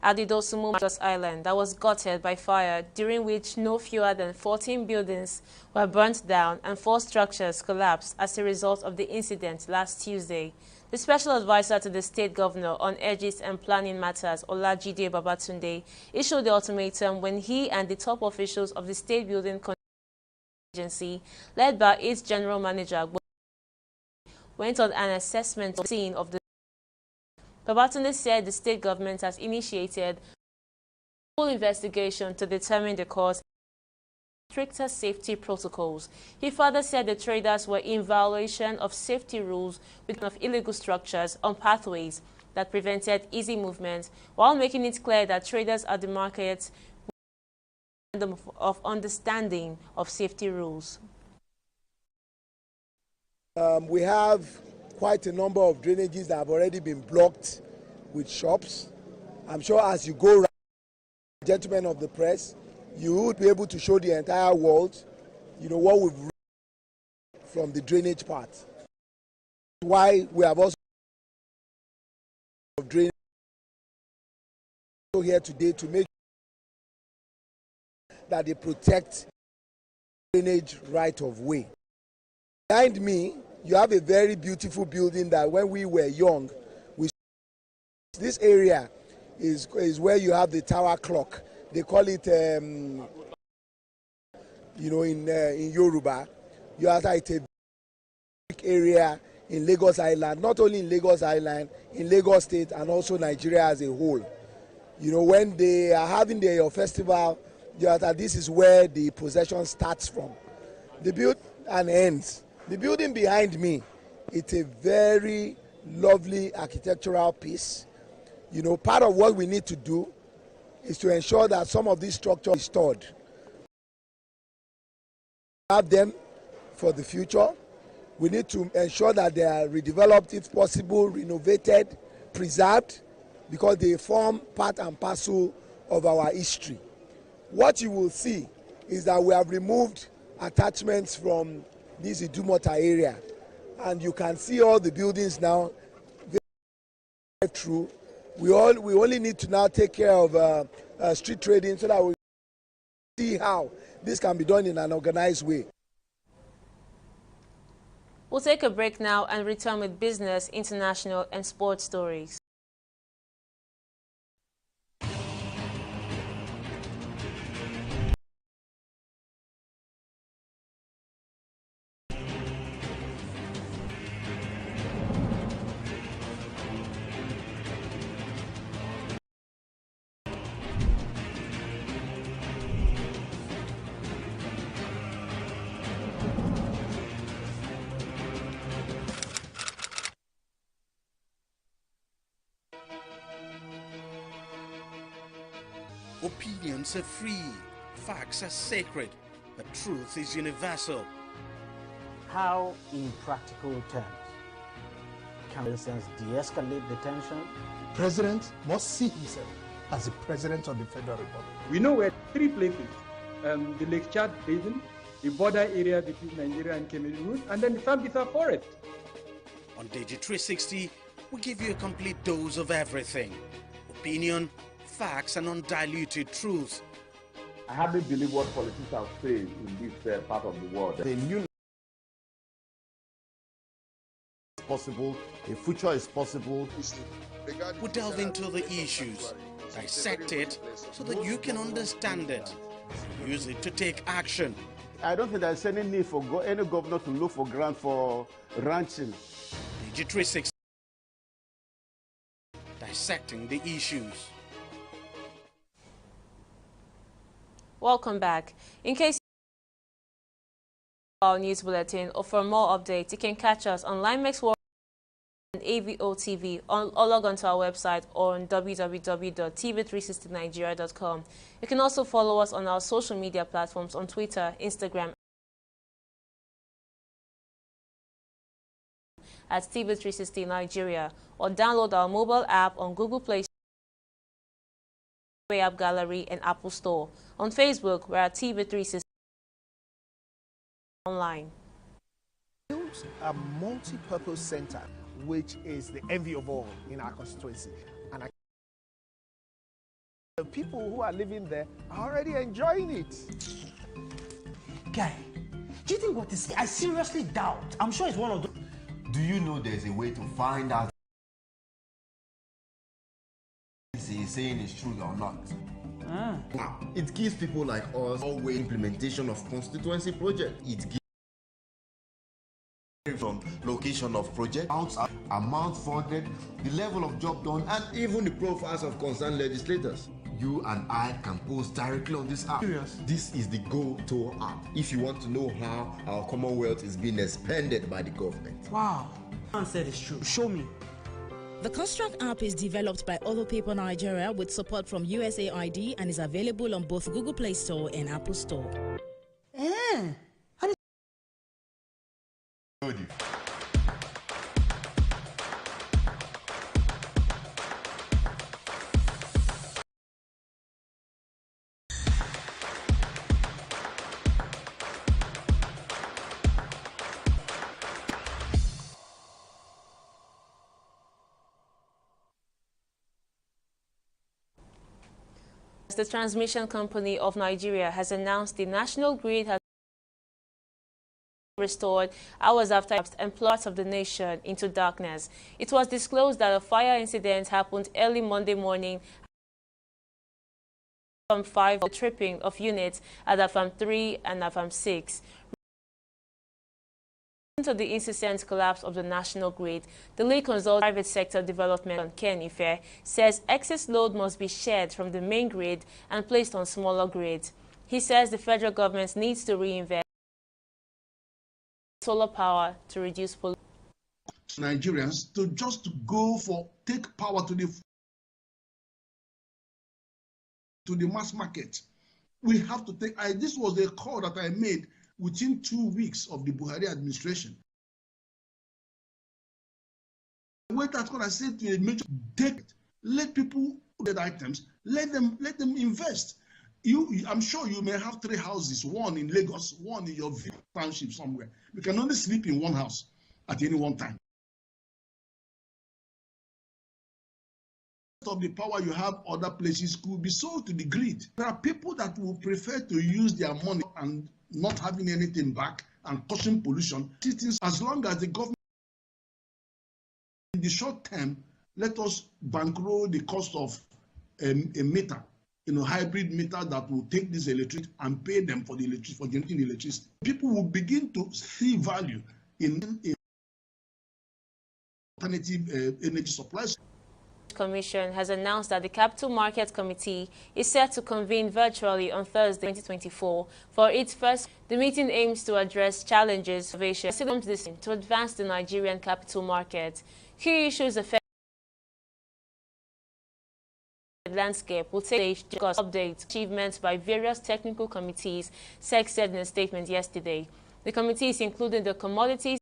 at the Dosumu Island that was gutted by fire, during which no fewer than 14 buildings were burnt down and 4 structures collapsed as a result of the incident last Tuesday. The special advisor to the state governor on edges and planning matters, Olajide Babatunde, issued the ultimatum when he and the top officials of the state building agency, led by its general manager, went on an assessment of the scene of the. Babatunde said the state government has initiated a full investigation to determine the cause and stricter safety protocols. He further said the traders were in violation of safety rules with of illegal structures on pathways that prevented easy movement, while making it clear that traders at the market of understanding of safety rules. We have quite a number of drainages that have already been blocked with shops. I'm sure as you go around, gentlemen of the press, you would be able to show the entire world, what we've from the drainage part. Why we have also drainage here today to make that they protect drainage right of way. Behind me, you have a very beautiful building that when we were young, this area is where you have the tower clock. They call it, in Yoruba, you have a big area in Lagos Island, not only in Lagos Island, in Lagos State and also Nigeria as a whole. When they are having their festival, this is where the procession starts from. The build and ends. The building behind me, it's a very lovely architectural piece. Part of what we need to do is to ensure that some of these structures are restored. Have them for the future. We need to ensure that they are redeveloped, if possible, renovated, preserved, because they form part and parcel of our history. What you will see is that we have removed attachments from this Idumota area, and you can see all the buildings now through. We only need to now take care of street trading so that we see how this can be done in an organized way. We'll take a break now and return with business, international, and sports stories. Opinions are free, facts are sacred, but truth is universal. How, in practical terms, can, for instance, de-escalate the tension? The president must see himself as the president of the Federal Republic. We know where 3 places, the Lake Chad Basin, the border area between Nigeria and Cameroon, and then the Sambisa Forest. On TV360, we give you a complete dose of everything. Opinion, facts, and undiluted truth. I hardly believe what politicians say in this part of the world. The new is possible, a future is possible. We delve into the issues, dissect it so that you can understand it, use it to take action. I don't think there's any need for any governor to look for grant for ranching. TV360, dissecting the issues. Welcome back. In case our news bulletin or for more updates, you can catch us on Limex World and AVO TV or log on to our website on www.tv360nigeria.com. You can also follow us on our social media platforms on Twitter, Instagram at TV360 Nigeria, or download our mobile app on Google Play Store, App Gallery, and Apple Store. On Facebook, we're at TV360 online. A multi-purpose center, which is the envy of all in our constituency. And The people who are living there are already enjoying it. Guy, do you think what is... I seriously doubt. I'm sure it's one of those... Do you know there's a way to find out if he's saying it's true or not? Now, it gives people like us always implementation of constituency project. It gives from location of project, amount funded, the level of job done, and even the profiles of concerned legislators. You and I can post directly on this app. Serious? This is the go-to app if you want to know how our Commonwealth is being expanded by the government. Wow. Man said it's true. Show me. The Construct app is developed by Other Paper Nigeria with support from USAID and is available on both Google Play Store and Apple Store. The Transmission Company of Nigeria has announced the national grid has restored hours after and parts of the nation into darkness. It was disclosed that a fire incident happened early Monday morning from 5 tripping of units at AFAM 3 and AFAM 6. To the incessant collapse of the national grid, the lead consultant private sector development on Ken Ife says excess load must be shared from the main grid and placed on smaller grids. He says the federal government needs to reinvest solar power to reduce pollution. Nigerians to just go for take power to the mass market. We have to take. This was a call that I made within 2 weeks of the Buhari administration. Wait, that's what I said to a major decade. Let people get items, let them invest. I'm sure you may have 3 houses, one in Lagos, one in your township somewhere. You can only sleep in one house at any one time. Of the power you have other places could be sold to the grid. There are people that will prefer to use their money and not having anything back and causing pollution. As long as the government, in the short term, let us bankroll the cost of a meter, hybrid meter that will take this electricity and pay them for the electricity, for generating the electricity. People will begin to see value in alternative energy supplies. Commission has announced that the Capital Markets Committee is set to convene virtually on Thursday, 2024. For its first, the meeting aims to address challenges to advance the Nigerian capital market. Key issues affecting the landscape will take stage to update achievements by various technical committees, SEC said in a statement yesterday. The committees, including the Commodities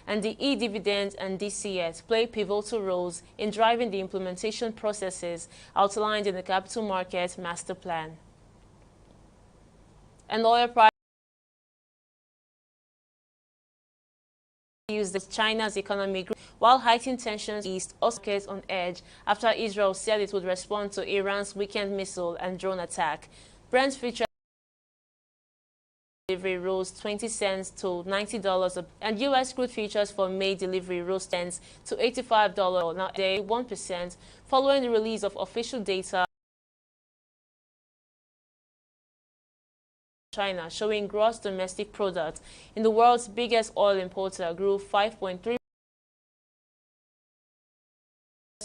and the e-dividend and DCS, play pivotal roles in driving the implementation processes outlined in the Capital Market Master Plan. And oil prices used China's economy while heightened tensions eased also on edge after Israel said it would respond to Iran's weekend missile and drone attack. Brent futures delivery rose 20 cents to $90, and U.S. crude futures for May delivery rose 10 cents to $85, now day 1%, following the release of official data China showing gross domestic product in the world's biggest oil importer grew 5.3%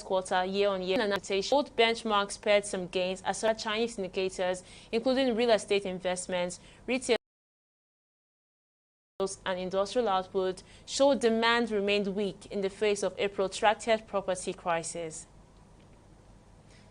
quarter year-on-year. Both benchmarks paired some gains as Chinese indicators, including real estate investments, retail and industrial output, showed demand remained weak in the face of a protracted property crisis.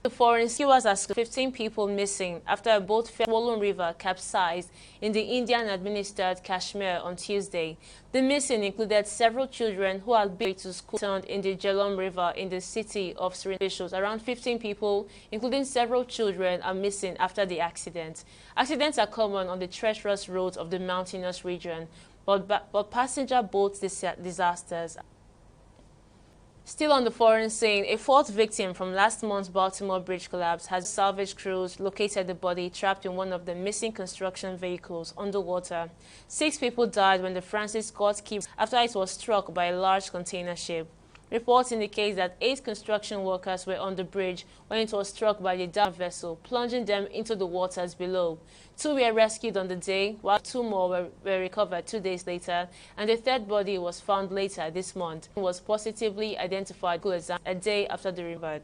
The foreign rescuers are 15 people missing after a boat swollen river capsized in the Indian-administered Kashmir on Tuesday. The missing included several children who had been to school in the Jhelum River in the city of Srinagar. Around 15 people, including several children, are missing after the accident. Accidents are common on the treacherous roads of the mountainous region, but passenger boat disasters. Still on the foreign scene, a fourth victim from last month's Baltimore bridge collapse has salvage crews located the body trapped in one of the missing construction vehicles underwater. 6 people died when the Francis Scott Key after it was struck by a large container ship. Reports indicate that 8 construction workers were on the bridge when it was struck by the downed vessel, plunging them into the waters below. 2 were rescued on the day, while 2 more were recovered 2 days later, and the third body was found later this month. It was positively identified a day after the revert.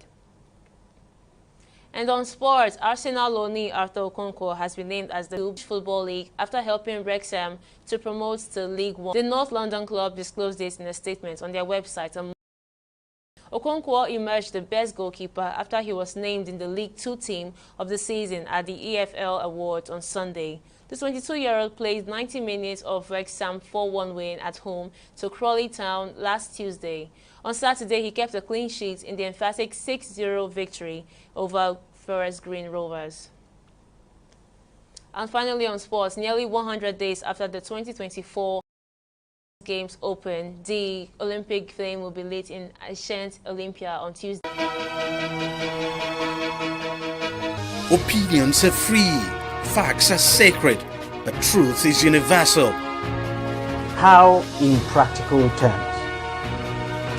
And on sports, Arsenal loanee Arthur Okonkwo has been named as the Football League after helping Wrexham to promote to League One. The North London club disclosed this in a statement on their website. Okonkwo emerged the best goalkeeper after he was named in the League 2 team of the season at the EFL Awards on Sunday. The 22-year-old played 90 minutes of Wrexham 4-1 win at home to Crawley Town last Tuesday. On Saturday, he kept a clean sheet in the emphatic 6-0 victory over Forest Green Rovers. And finally on sports, nearly 100 days after the 2024 Games open, the Olympic flame will be lit in ancient Olympia on Tuesday. Opinions are free, facts are sacred, but truth is universal. How, in practical terms,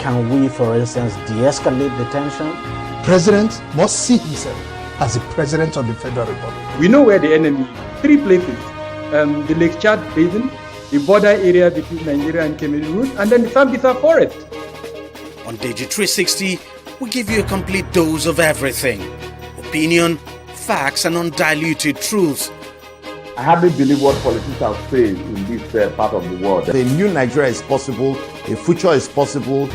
can we, for instance, de-escalate the tension? President must see himself as the President of the Federal Republic. We know where the enemy is. 3 places, the Lake Chad Basin, the border area between Nigeria and Cameroon, and then the Sambisa Forest. On TV360, we give you a complete dose of everything. Opinion, facts and undiluted truth. I hardly believe what politicians say in this part of the world. A new Nigeria is possible, a future is possible.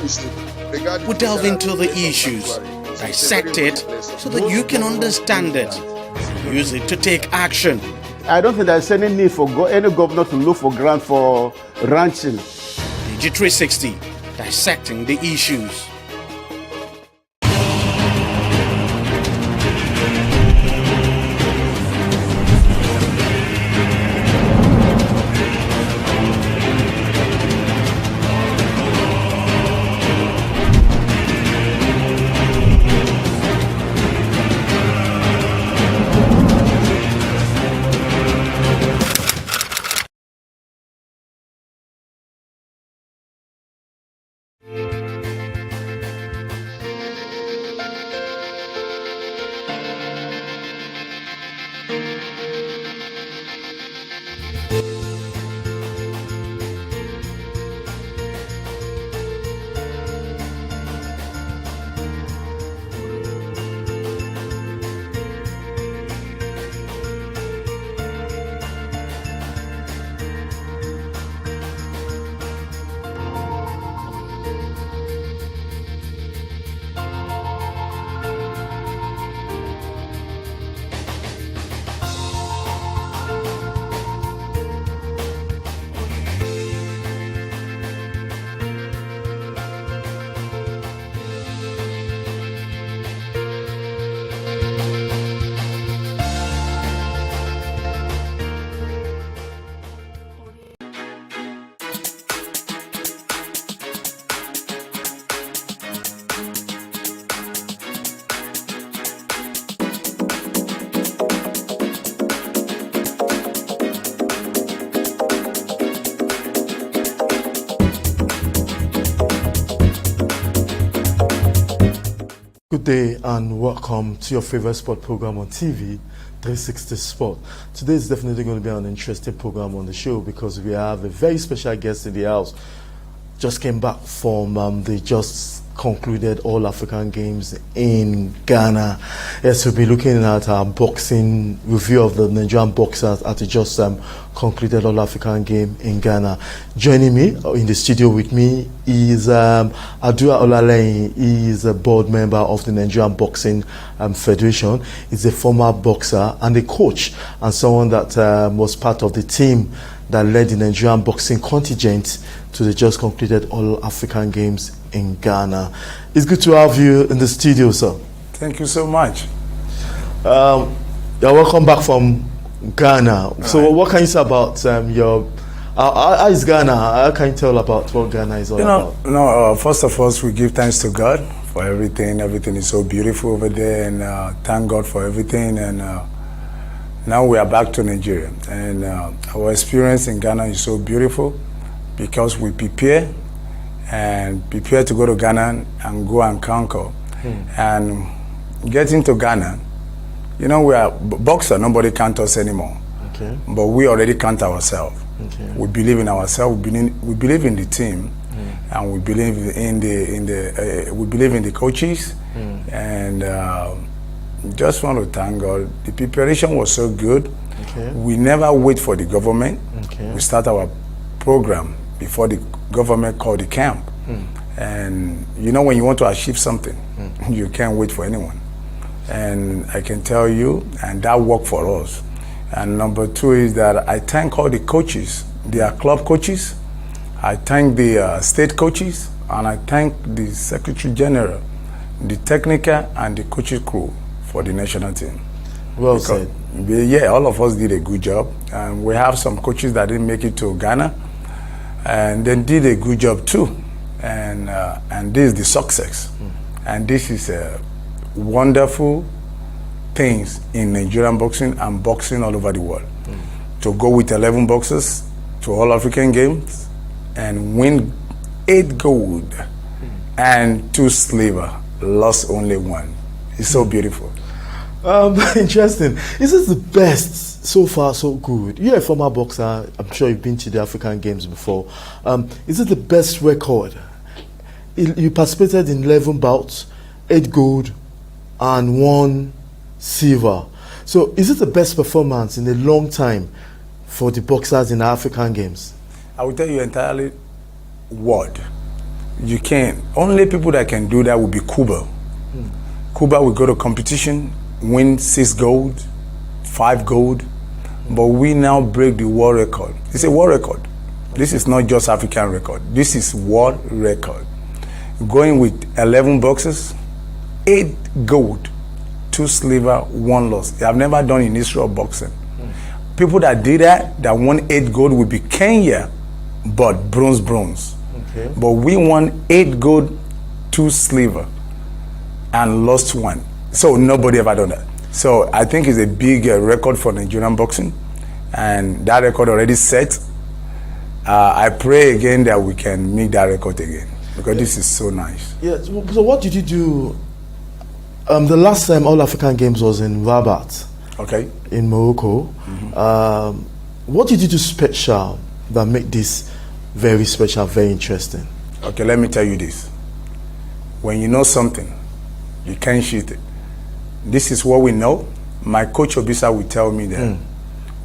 We delve into the issues, dissect it so that you can understand it, and use it to take action. I don't think there's any need for any governor to look for grant for ranching. TV360, dissecting the issues. Good day and welcome to your favorite sport program on TV, 360 Sport. Today is definitely going to be an interesting program on the show because we have a very special guest in the house. Just came back from the just concluded All African Games in Ghana. Yes, we'll be looking at a boxing review of the Nigerian boxers at the just concluded All African Game in Ghana. Joining me in the studio with me is Adua Olaleyin. He is a board member of the Nigerian Boxing Federation. He's a former boxer and a coach and someone that was part of the team that led the Nigerian boxing contingent to the just concluded All African Games in Ghana. It's good to have you in the studio, sir. Thank you so much. You're welcome back from Ghana. So what can you say about your How is Ghana? How can you tell about what Ghana is all about? First of all, we give thanks to God for everything. Everything is so beautiful over there, and thank God for everything. And now we are back to Nigeria, and our experience in Ghana is so beautiful because we prepare to go to Ghana and go and conquer. And getting to Ghana, we are boxer. Nobody count us anymore. Okay. But we already count ourselves. Okay. We believe in ourselves. We believe in the team, and we believe in the coaches. And just want to thank God. The preparation was so good. Okay. We never wait for the government. Okay. We start our program before the government call the camp. And when you want to achieve something, you can't wait for anyone. And I can tell you, and that worked for us. And number two is that I thank all the coaches. They are club coaches. I thank the state coaches, and I thank the Secretary General, the technical and the coaching crew for the national team. Well said. Yeah, all of us did a good job. And we have some coaches that didn't make it to Ghana, and they did a good job too. And this is the success. And this is a wonderful things in Nigerian boxing and boxing all over the world. To go with 11 boxers to all African games and win 8 gold and 2 silver, lost only 1. It's so beautiful. Interesting. Is this the best so far, so good? You're a former boxer. I'm sure you've been to the African Games before. Is it the best record? You participated in 11 bouts, 8 gold and 1 silver. So is it the best performance in a long time for the boxers in the African Games? I will tell you entirely what. You can't. Only people that can do that will be Cuba. Cuba will go to competition, win 6 gold, 5 gold, but we now break the world record. It's a world record. This is not just African record. This is world record. Going with 11 boxes, 8 gold, 2 silver, 1 loss. They have never done in history of boxing. People that did that won 8 gold will be Kenya, but bronze. Okay. But we won 8 gold, 2 silver, and lost 1. So nobody ever done that. So I think it's a big record for Nigerian boxing, and that record already set. I pray again that we can make that record again, because this is so nice. Yeah. So what did you do? The last time All African Games was in Rabat, okay, in Morocco. What did you do special that made this very special, very interesting? Okay, let me tell you this. When you know something, you can't cheat it. This is what we know. My coach Obisa will tell me that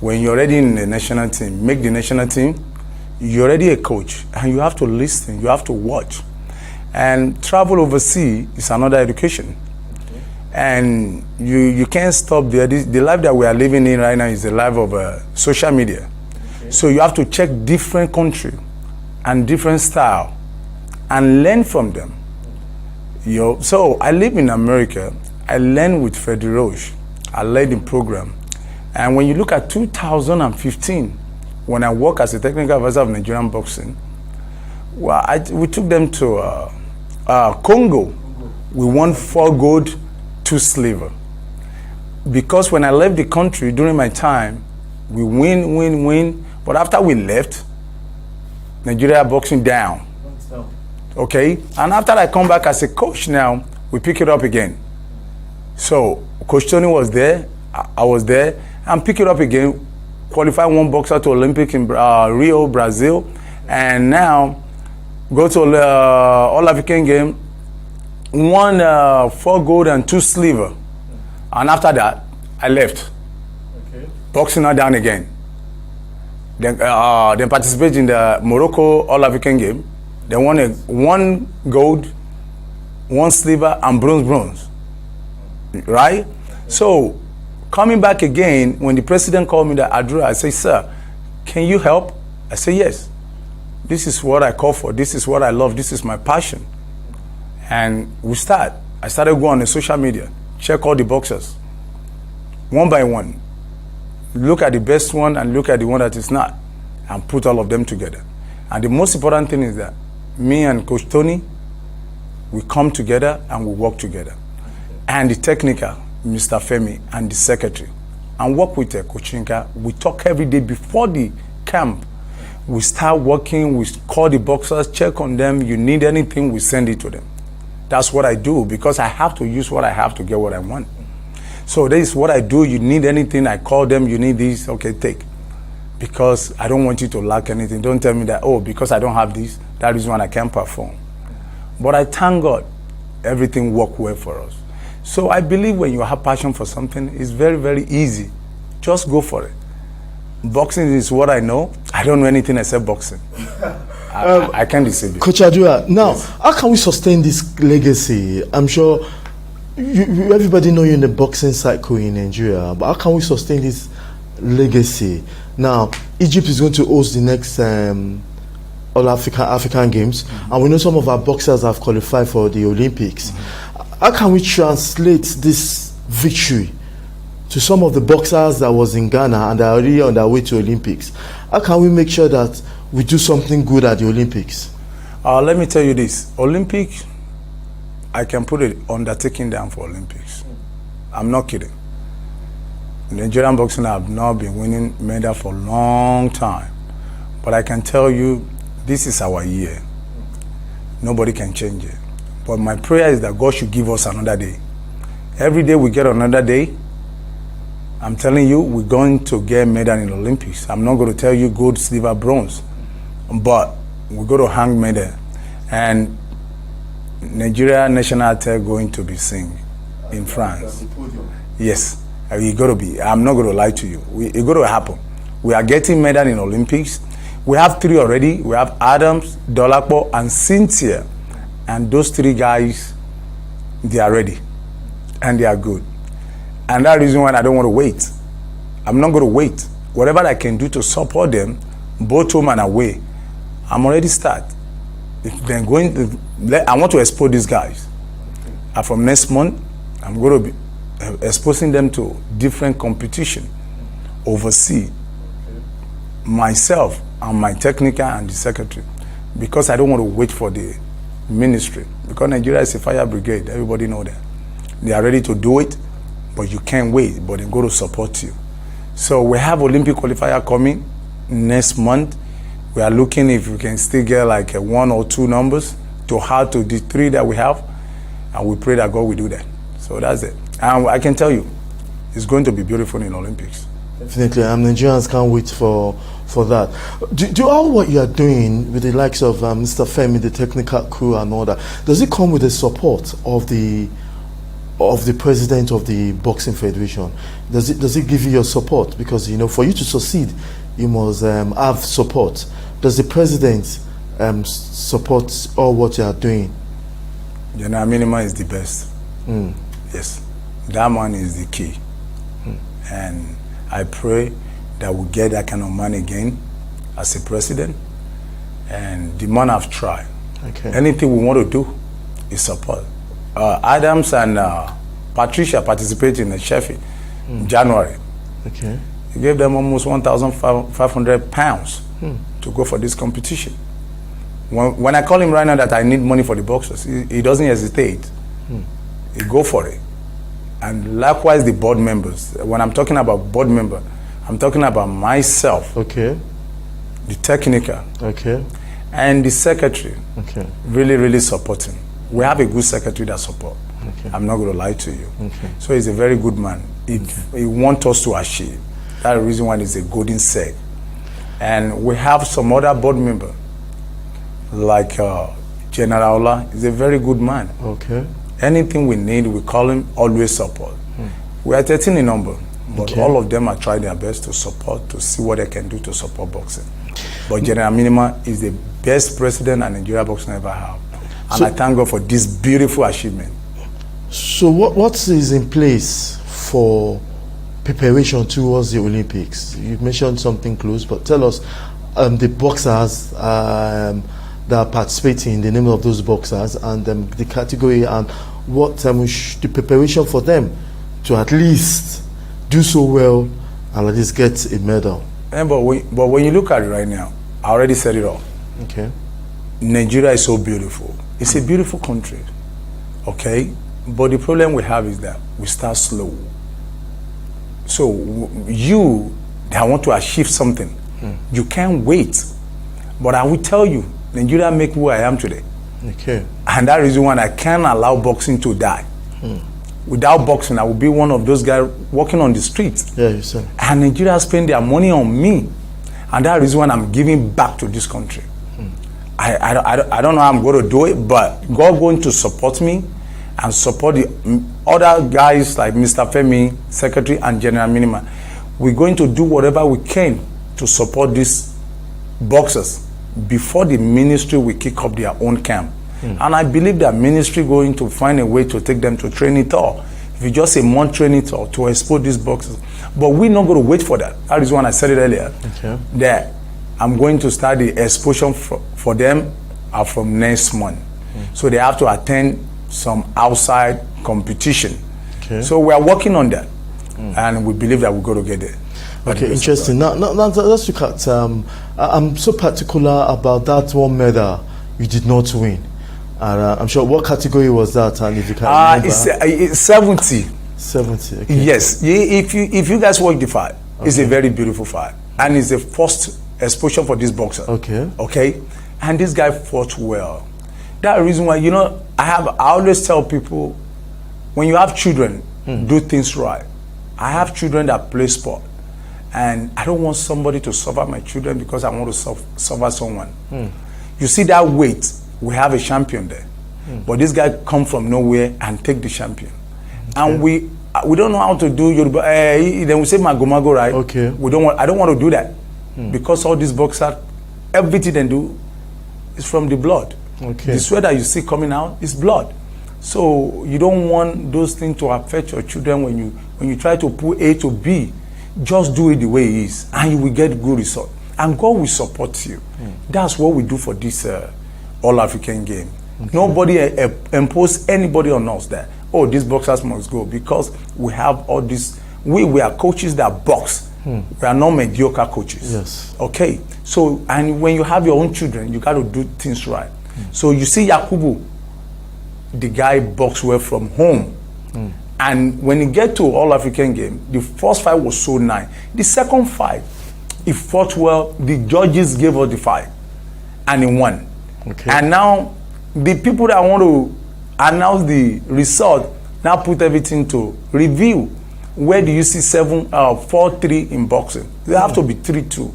when you're already in the national team, make the national team, you're already a coach, and you have to listen, you have to watch. And travel overseas is another education. And you can't stop there. The life that we are living in right now is the life of social media. Okay. So you have to check different country and different style and learn from them. So I live in America. I learned with Freddie Roche. I led the program. And when you look at 2015, when I work as a technical advisor of Nigerian boxing, we took them to Congo. We won 4 gold, 2 silver. Because when I left the country during my time, we win. But after we left, Nigeria boxing down. Okay? And after I come back as a coach now, we pick it up again. So Coach Tony was there, I was there, and pick it up again, qualify 1 boxer to Olympics in Rio, Brazil, and now go to All African Game, won 4 gold and 2 silver. And after that, I left. Okay. Boxing now down again. Then participate in the Morocco All African Game. They won 1 gold, 1 silver, and bronze. Right? So, coming back again, when the president called me the Adra, I say, sir, can you help? I say, yes. This is what I call for. This is what I love. This is my passion. And I started going on the social media, check all the boxers, one by one. Look at the best one and look at the one that is not. and put all of them together. And the most important thing is that me and Coach Tony, we come together and we work together. And the technical, Mr. Femi, and the secretary, and work with Coach Inka. We talk every day before the camp. We start working, we call the boxers, check on them. You need anything, we send it to them. That's what I do, because I have to use what I have to get what I want. So this is what I do. You need anything, I call them, you need this, okay, take. Because I don't want you to lack anything. Don't tell me that, oh, because I don't have this, that is when I can't perform. But I thank God, everything worked well for us. So I believe when you have passion for something, it's very, very easy. Just go for it. Boxing is what I know. I don't know anything except boxing. I can't deceive you. Coach Adua, now, yes. How can we sustain this legacy? I'm sure everybody know you in the boxing cycle in Nigeria, but how can we sustain this legacy? Now, Egypt is going to host the next All African Games, and we know some of our boxers have qualified for the Olympics. How can we translate this victory to some of the boxers that was in Ghana and are already on their way to Olympics? How can we make sure that we do something good at the Olympics? Let me tell you this. Olympics, I can put it undertaking down for Olympics. I'm not kidding. Nigerian boxing have not been winning medal for a long time. But I can tell you, this is our year. Nobody can change it. But my prayer is that God should give us another day. Every day we get another day, I'm telling you, we're going to get medal in the Olympics. I'm not going to tell you gold, silver, bronze, but we're going to hang medal. And Nigeria national team going to be sing in France. Yes, you got to be. I'm not going to lie to you. It's going to happen. We are getting medal in Olympics. We have 3 already. We have Adams, Dolapo, and Cynthia. And those 3 guys, they are ready. And they are good. And that's the reason why I don't want to wait. I'm not going to wait. Whatever I can do to support them, both home and away, I'm already start. If they're going to, I want to expose these guys. And from next month, I'm going to be exposing them to different competition overseas. Myself and my technical and the secretary. Because I don't want to wait for the ministry. Because Nigeria is a fire brigade. Everybody know that. They are ready to do it. But you can't wait, but they're going to support you. So we have Olympic qualifier coming next month. We are looking if we can still get like 1 or 2 numbers to add to the 3 that we have. And we pray that God will do that. So that's it. And I can tell you, it's going to be beautiful in Olympics. Definitely. Nigerians can't wait for that. Do all what you are doing with the likes of Mr. Femi, the technical crew and all that, does it come with the support of the president of the Boxing Federation? Does it give you your support? Because, you know, for you to succeed, you must have support. Does the president support all what you are doing? General Minima is the best. Yes. That man is the key. And I pray that we get that kind of money again as a president. And the man have tried. Okay. Anything we want to do is support. Adams and Patricia participated in the Sheffield in January. Okay. He gave them almost 1,500 pounds to go for this competition. When I call him right now that I need money for the boxers, he doesn't hesitate. He go for it. And likewise the board members. When I'm talking about board member, I'm talking about myself. Okay. The technical. Okay. And the secretary. Okay. Really, really supporting. We have a good secretary that support. Okay. I'm not going to lie to you. Okay. So he's a very good man. He wants us to achieve. That's the reason why he's a golden seg. And we have some other board member, like General Ola. He's a very good man. Okay. Anything we need, we call him, always support. We are 13 in number, but all of them are trying their best to support, to see what they can do to support boxing. But General Minima is the best president that Nigeria boxing ever have. And I thank God for this beautiful achievement. So what is in place for preparation towards the Olympics? You mentioned something close, but tell us the boxers that are participating, in the name of those boxers, and the category, and what the preparation for them to at least do so well and at least get a medal. But when you look at it right now, I already said it all. Okay. Nigeria is so beautiful. It's a beautiful country, okay? But the problem we have is that we start slow. So you that want to achieve something, you can't wait. But I will tell you, Nigeria make who I am today. Okay. And that is why I can't allow boxing to die. Without boxing, I would be one of those guys walking on the streets. Yeah, you said. And Nigeria spend their money on me. And that is when I'm giving back to this country. I don't know how I'm going to do it, but God going to support me and support the other guys like Mr. Femi, Secretary and General Minima. We're going to do whatever we can to support these boxers before the ministry will kick up their own camp. And I believe that ministry going to find a way to take them to training tour. If you just say month training tour to export these boxers. But we're not going to wait for that. That is when I said it earlier. Okay. That I'm going to start the exposure for them from next month. So they have to attend some outside competition. Okay. So we are working on that. And we believe that we're going to get there. Okay, interesting. Now let's look at, I'm so particular about that one medal you did not win. And I'm sure, what category was that? And if you can remember. It's 70. 70, okay. Yes, if you guys watch the fight, it's a very beautiful fight. And it's the first exposure for this boxer. Okay. Okay? And this guy fought well. That's the reason why, I always tell people, when you have children, do things right. I have children that play sport. And I don't want somebody to suffer my children because I want to suffer someone. You see that weight, we have a champion there. But this guy come from nowhere and take the champion. And we don't know how to do Yoruba. Then we say mago, right? Okay. I don't want to do that. Because all these boxers, everything they do is from the blood. Okay. The sweat that you see coming out is blood. So you don't want those things to affect your children when you try to put A to B. Just do it the way it is, and you will get good result. And God will support you. That's what we do for this All-African game. Okay. Nobody impose anybody on us that, oh, these boxers must go, because we have all this. We are coaches that box. We are not mediocre coaches. Yes. Okay. So, and when you have your own children, you got to do things right. So you see Yakubu, the guy box well from home. And when he get to All-African game, the first fight was so nice. The second fight, he fought well. The judges gave us the fight, and he won. Okay. And now, the people that want to announce the result now put everything to review. Where do you see 4-3 in boxing? They have to be 3-2.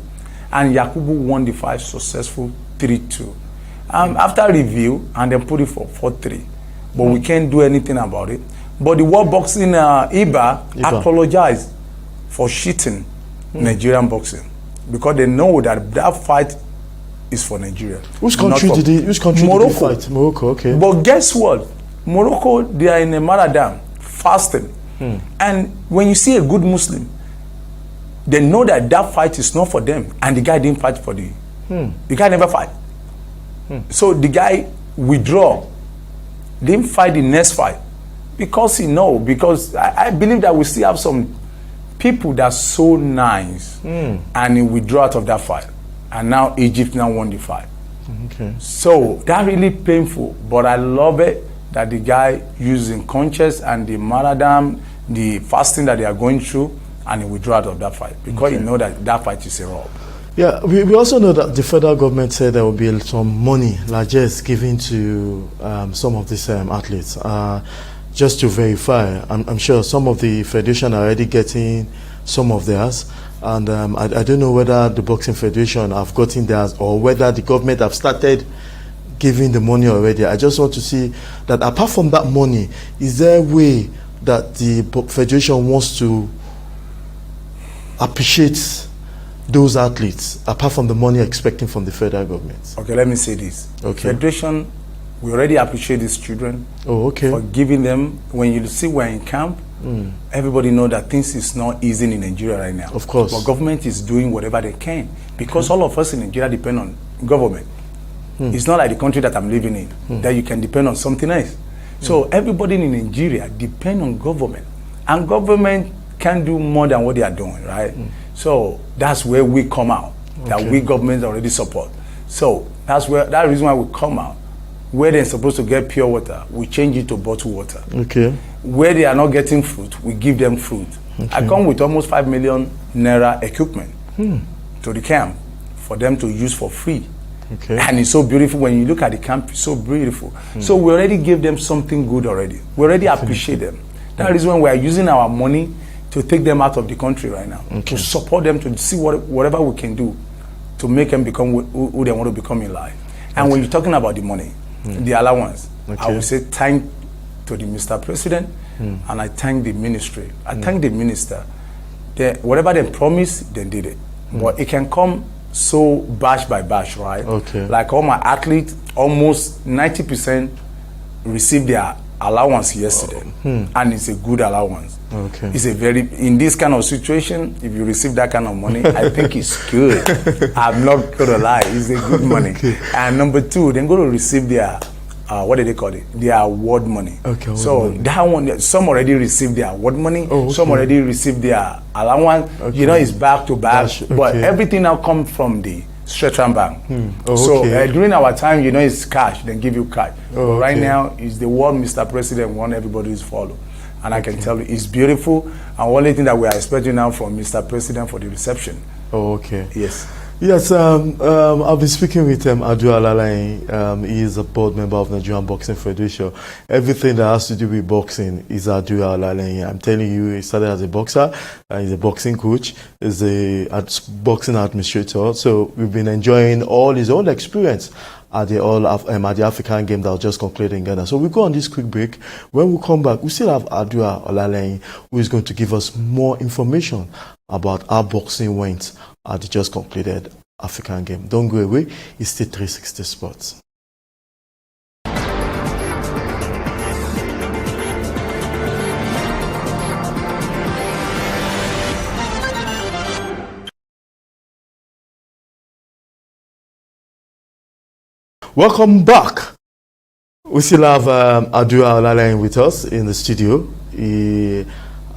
And Yakubu won the fight successful 3-2. After review, and then put it for 4-3. But we can't do anything about it. But the World Boxing IBA apologized for cheating Nigerian boxing, because they know that fight is for Nigeria. Which country did he fight? Morocco, okay. But guess what? Morocco, they are in a marathon, fasting. And when you see a good Muslim, they know that fight is not for them, and the guy didn't fight for the guy never fight. So the guy withdraw, didn't fight the next fight. Because because I believe that we still have some people that's so nice and he withdraw out of that fight. And now Egypt now won the fight. Okay. So that really painful, but I love it that the guy using conscience and the marathon, the fasting that they are going through, and he withdraw out of that fight because he know that fight is a rob. Yeah, we also know that the federal government said there will be some money, largesse, given to some of these athletes. Just to verify, I'm sure some of the federation are already getting some of theirs, and I don't know whether the Boxing Federation have gotten theirs or whether the government have started giving the money already. I just want to see that apart from that money, is there a way that the federation wants to appreciate those athletes apart from the money expecting from the federal government? Okay, let me say this. Okay. Federation, we already appreciate these children for giving them. When you see we're in camp, everybody know that things is not easy in Nigeria right now. Of course. But government is doing whatever they can, because all of us in Nigeria depend on government. It's not like the country that I'm living in, that you can depend on something else. So everybody in Nigeria depend on government, and government can do more than what they are doing, right? So that's where we come out, that we government already support. So that's the reason why we come out. Where they're supposed to get pure water, we change it to bottled water. Okay. Where they are not getting fruit, we give them fruit. Okay. I come with almost 5 million naira equipment to the camp for them to use for free. Okay. And it's so beautiful. When you look at the camp, it's so beautiful. So we already give them something good already. We already appreciate them. That is when we are using our money to take them out of the country right now, to support them, to see whatever we can do to make them become who they want to become in life. And when you're talking about the money, the allowance, I will say thank to the Mr. President, and I thank the ministry. I thank the minister. Whatever they promised, they did it. But it can come so batch by batch, right? Okay. Like all my athletes, almost 90% received their allowance yesterday, and it's a good allowance. Okay. It's a very, in this kind of situation, if you receive that kind of money, I think it's good. I'm not gonna lie, it's a good money. Okay. And number two, they're gonna receive their what do they call it? Their award money. Okay. So that one, some already received their award money. Oh, okay. Some already received their allowance. Okay. You know, it's back to back. Okay. But everything now comes from the Stretcham Bank. So during our time, you know, it's cash. They give you cash. But right now, it's the word Mr. President want everybody to follow. And I can tell you, it's beautiful. And only thing that we are expecting now from Mr. President for the reception. Oh, okay. Yes. Yes, I'll be speaking with Adua Olaleyin. He is a board member of Nigerian Boxing Federation. Everything that has to do with boxing is Adua Olaleyin. I'm telling you, he started as a boxer, he's a boxing coach, he's a boxing administrator. So we've been enjoying all his own experience at the African game that was just concluded in Ghana. So we go on this quick break. When we come back, we still have Adua Olaleyin, who is going to give us more information about how boxing went at the just completed African game. Don't go away. It's TV360 Sports. Welcome back. We still have Adua Olaleyin with us in the studio. He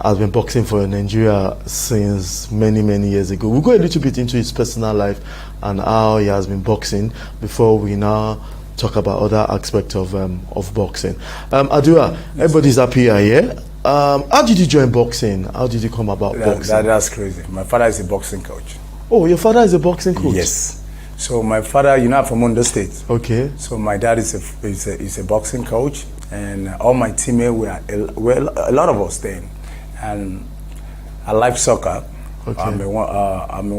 has been boxing for Nigeria since many years ago. We'll go a little bit into his personal life and how he has been boxing before we now talk about other aspects of boxing. Adua, everybody's happy here. How did you join boxing? How did you come about boxing? That's crazy. My father is a boxing coach. Oh, your father is a boxing coach? Yes. So my father, you know, I'm from Ondo State. Okay. So my dad is a boxing coach, and all my teammates were a lot of us then. And I like soccer. Okay. I'm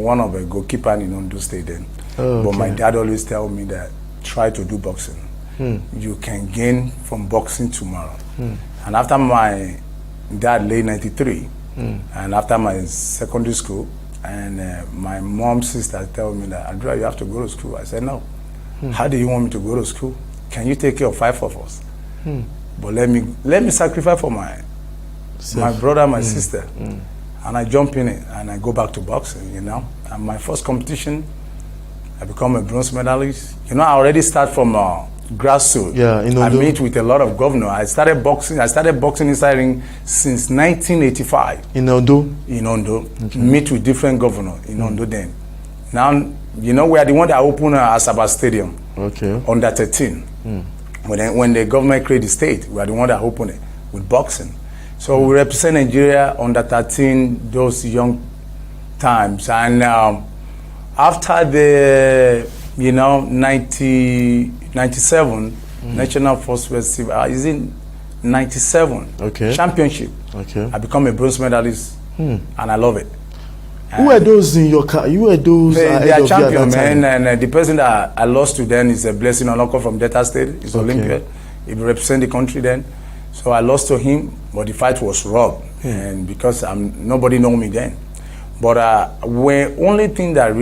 one of a goalkeeper in Ondo State then. Oh, okay. But my dad always tell me that try to do boxing. You can gain from boxing tomorrow. And after my dad late 93, and after my secondary school, and my mom's sister tell me that, Andrea, you have to go to school. I said, no. How do you want me to go to school? Can you take care of 5 of us? But let me sacrifice for my brother, my sister. And I jump in it and I go back to boxing, you know. And my first competition, I become a bronze medalist. You know, I already start from grassroots. Yeah, in Ondo. I meet with a lot of governors. I started boxing inside ring since 1985. In Ondo? In Ondo. Okay. Meet with different governors in Ondo then. Now, you know, we are the one that opened Asaba Stadium. Okay. Under 13. When the government created the state, we are the one that opened it with boxing. So we represent Nigeria under 13, those young times. And after the, you know, 97 National Force Festival, is in 97 championship. Okay. I become a bronze medalist, and I love it. Who are those in your car? You were those. They are champion, man. And the person that I lost to then is a Blessing Oloko from Delta State. He's Olympian. He represent the country then. So I lost to him, but the fight was rough, and because nobody know me then. But only thing that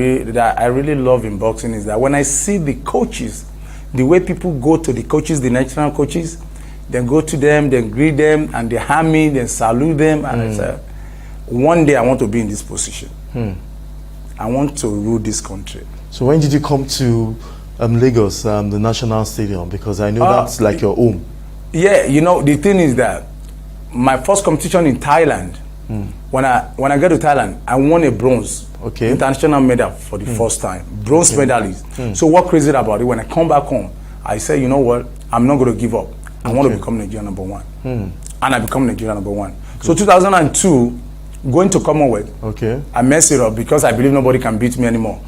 I really love in boxing is that when I see the coaches, the way people go to the coaches, the national coaches, then go to them, then greet them, and they harm me, then salute them, and I say, one day I want to be in this position. I want to rule this country. So when did you come to Lagos, the National Stadium? Because I know that's like your home. Yeah, you know, the thing is that my first competition in Thailand, When I get to Thailand, I won a bronze international medal for the first time. Bronze medalist. So what crazy about it? When I come back home, I say, you know what? I'm not going to give up. I want to become Nigeria #1. And I become Nigeria #1. So 2002, going to Commonwealth, I messed it up because I believe nobody can beat me anymore.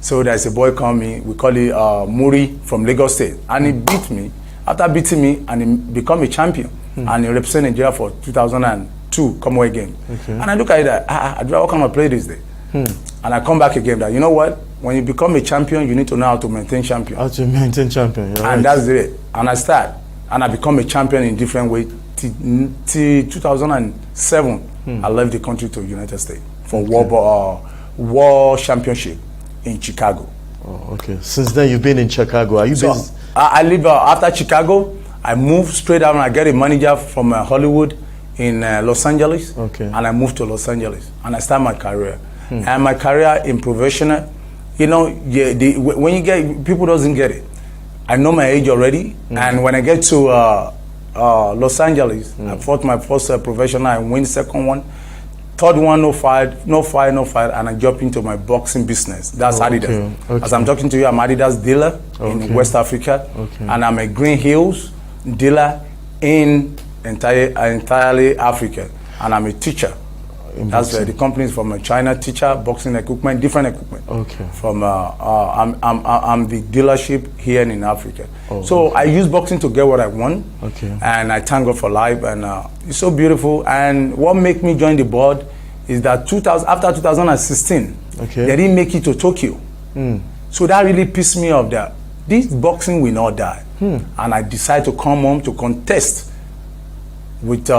So there's a boy called me, we call it Muri from Lagos State. And he beat me. After beating me, and he become a champion. And he represented Nigeria for 2002 Commonwealth game. And I look at it, how can I play this day? And I come back again that, you know what? When you become a champion, you need to know how to maintain champion. How to maintain champion, and right. That's it. And I start, and I become a champion in different ways. Till 2007, I left the country to United States for World Championship in Chicago. Oh, okay. Since then, you've been in Chicago. Are you based? I live after Chicago. I moved straight out and I get a manager from Hollywood in Los Angeles. And I moved to Los Angeles and I start my career. And my career in professional, you know, when you get, people doesn't get it. I know my age already. And when I get to Los Angeles, I fought my first professional, I win second one. Third one, no fight, and I jump into my boxing business. That's Adidas. As I'm talking to you, I'm Adidas dealer in West Africa, and I'm a Green Hills dealer in entirely Africa, and I'm a teacher. That's the company is from China, teacher, boxing equipment, different equipment. From I'm the dealership here in Africa. So I use boxing to get what I want, and I thank God for life, and it's so beautiful. And what made me join the board is that after 2016, they didn't make it to Tokyo. So that really pissed me off. That this boxing will not die, and I decided to come home to contest with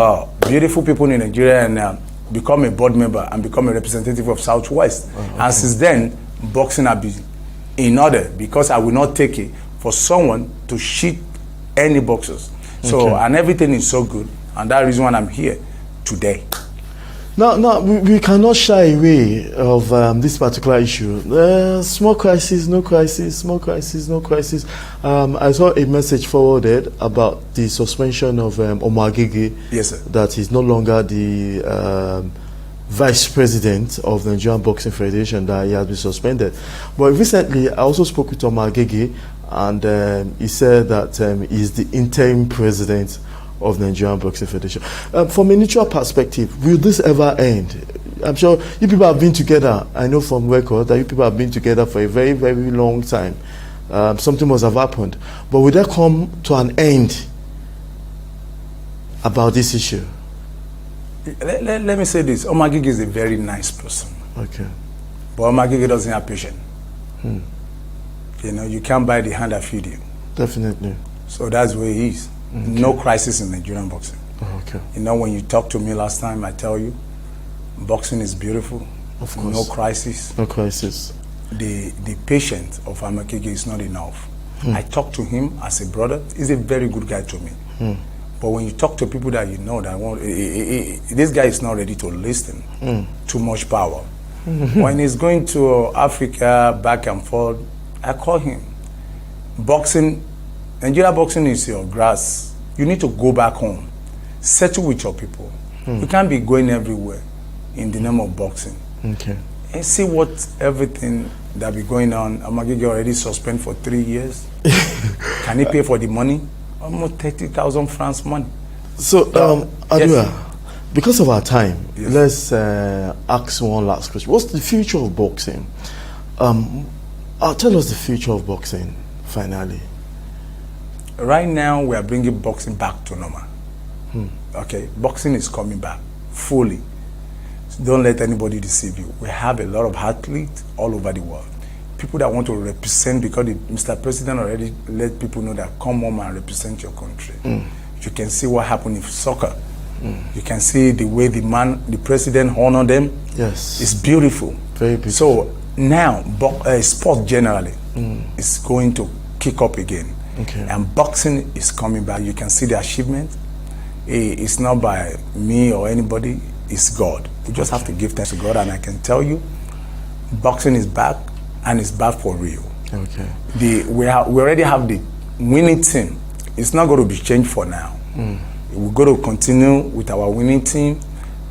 beautiful people in Nigeria and become a board member and become a representative of Southwest. And since then, boxing has been in order because I will not take it for someone to cheat any boxers. So, and everything is so good, and that's the reason why I'm here today. Now, we cannot shy away of this particular issue. Small crisis, no crisis, small crisis, no crisis. I saw a message forwarded about the suspension of Omar Gege. Yes, sir. That he's no longer the vice president of the Nigerian Boxing Federation, that he has been suspended. But recently, I also spoke with Omar Gege, and he said that he's the interim president of the Nigerian Boxing Federation. From a neutral perspective, will this ever end? I'm sure you people have been together. I know from record that you people have been together for a very, very long time. Something must have happened. But will there come to an end about this issue? Let me say this. Omar Gege is a very nice person. But Omar Gege doesn't have patience. You know, you can't buy the hand that feed you. Definitely. So that's where he is. No crisis in Nigerian boxing. You know, when you talked to me last time, I tell you, boxing is beautiful. Of course. No crisis. No crisis. The patience of Omar Gege is not enough. I talk to him as a brother. He's a very good guy to me. But when you talk to people that you know that this guy is not ready to listen. Too much power. When he's going to Africa back and forth, I call him. Boxing, Nigeria boxing is your grass. You need to go back home, settle with your people. You can't be going everywhere in the name of boxing. And see what everything that be going on. Omar Gege already suspended for 3 years. Can he pay for the money? Almost 30,000 francs money. So, Adua, because of our time, let's ask one last question. What's the future of boxing? Tell us the future of boxing, finally. Right now, we are bringing boxing back to normal. Okay, boxing is coming back fully. So don't let anybody deceive you. We have a lot of athletes all over the world. People that want to represent, because Mr. President already let people know that come home and represent your country. You can see what happened in soccer. You can see the way the president honored them. Yes. It's beautiful. Very beautiful. So now, sport generally is going to kick up again. And boxing is coming back. You can see the achievement. It's not by me or anybody, it's God. We just have to give thanks to God, and I can tell you, boxing is back, and it's back for real. We already have the winning team. It's not going to be changed for now. We're going to continue with our winning team,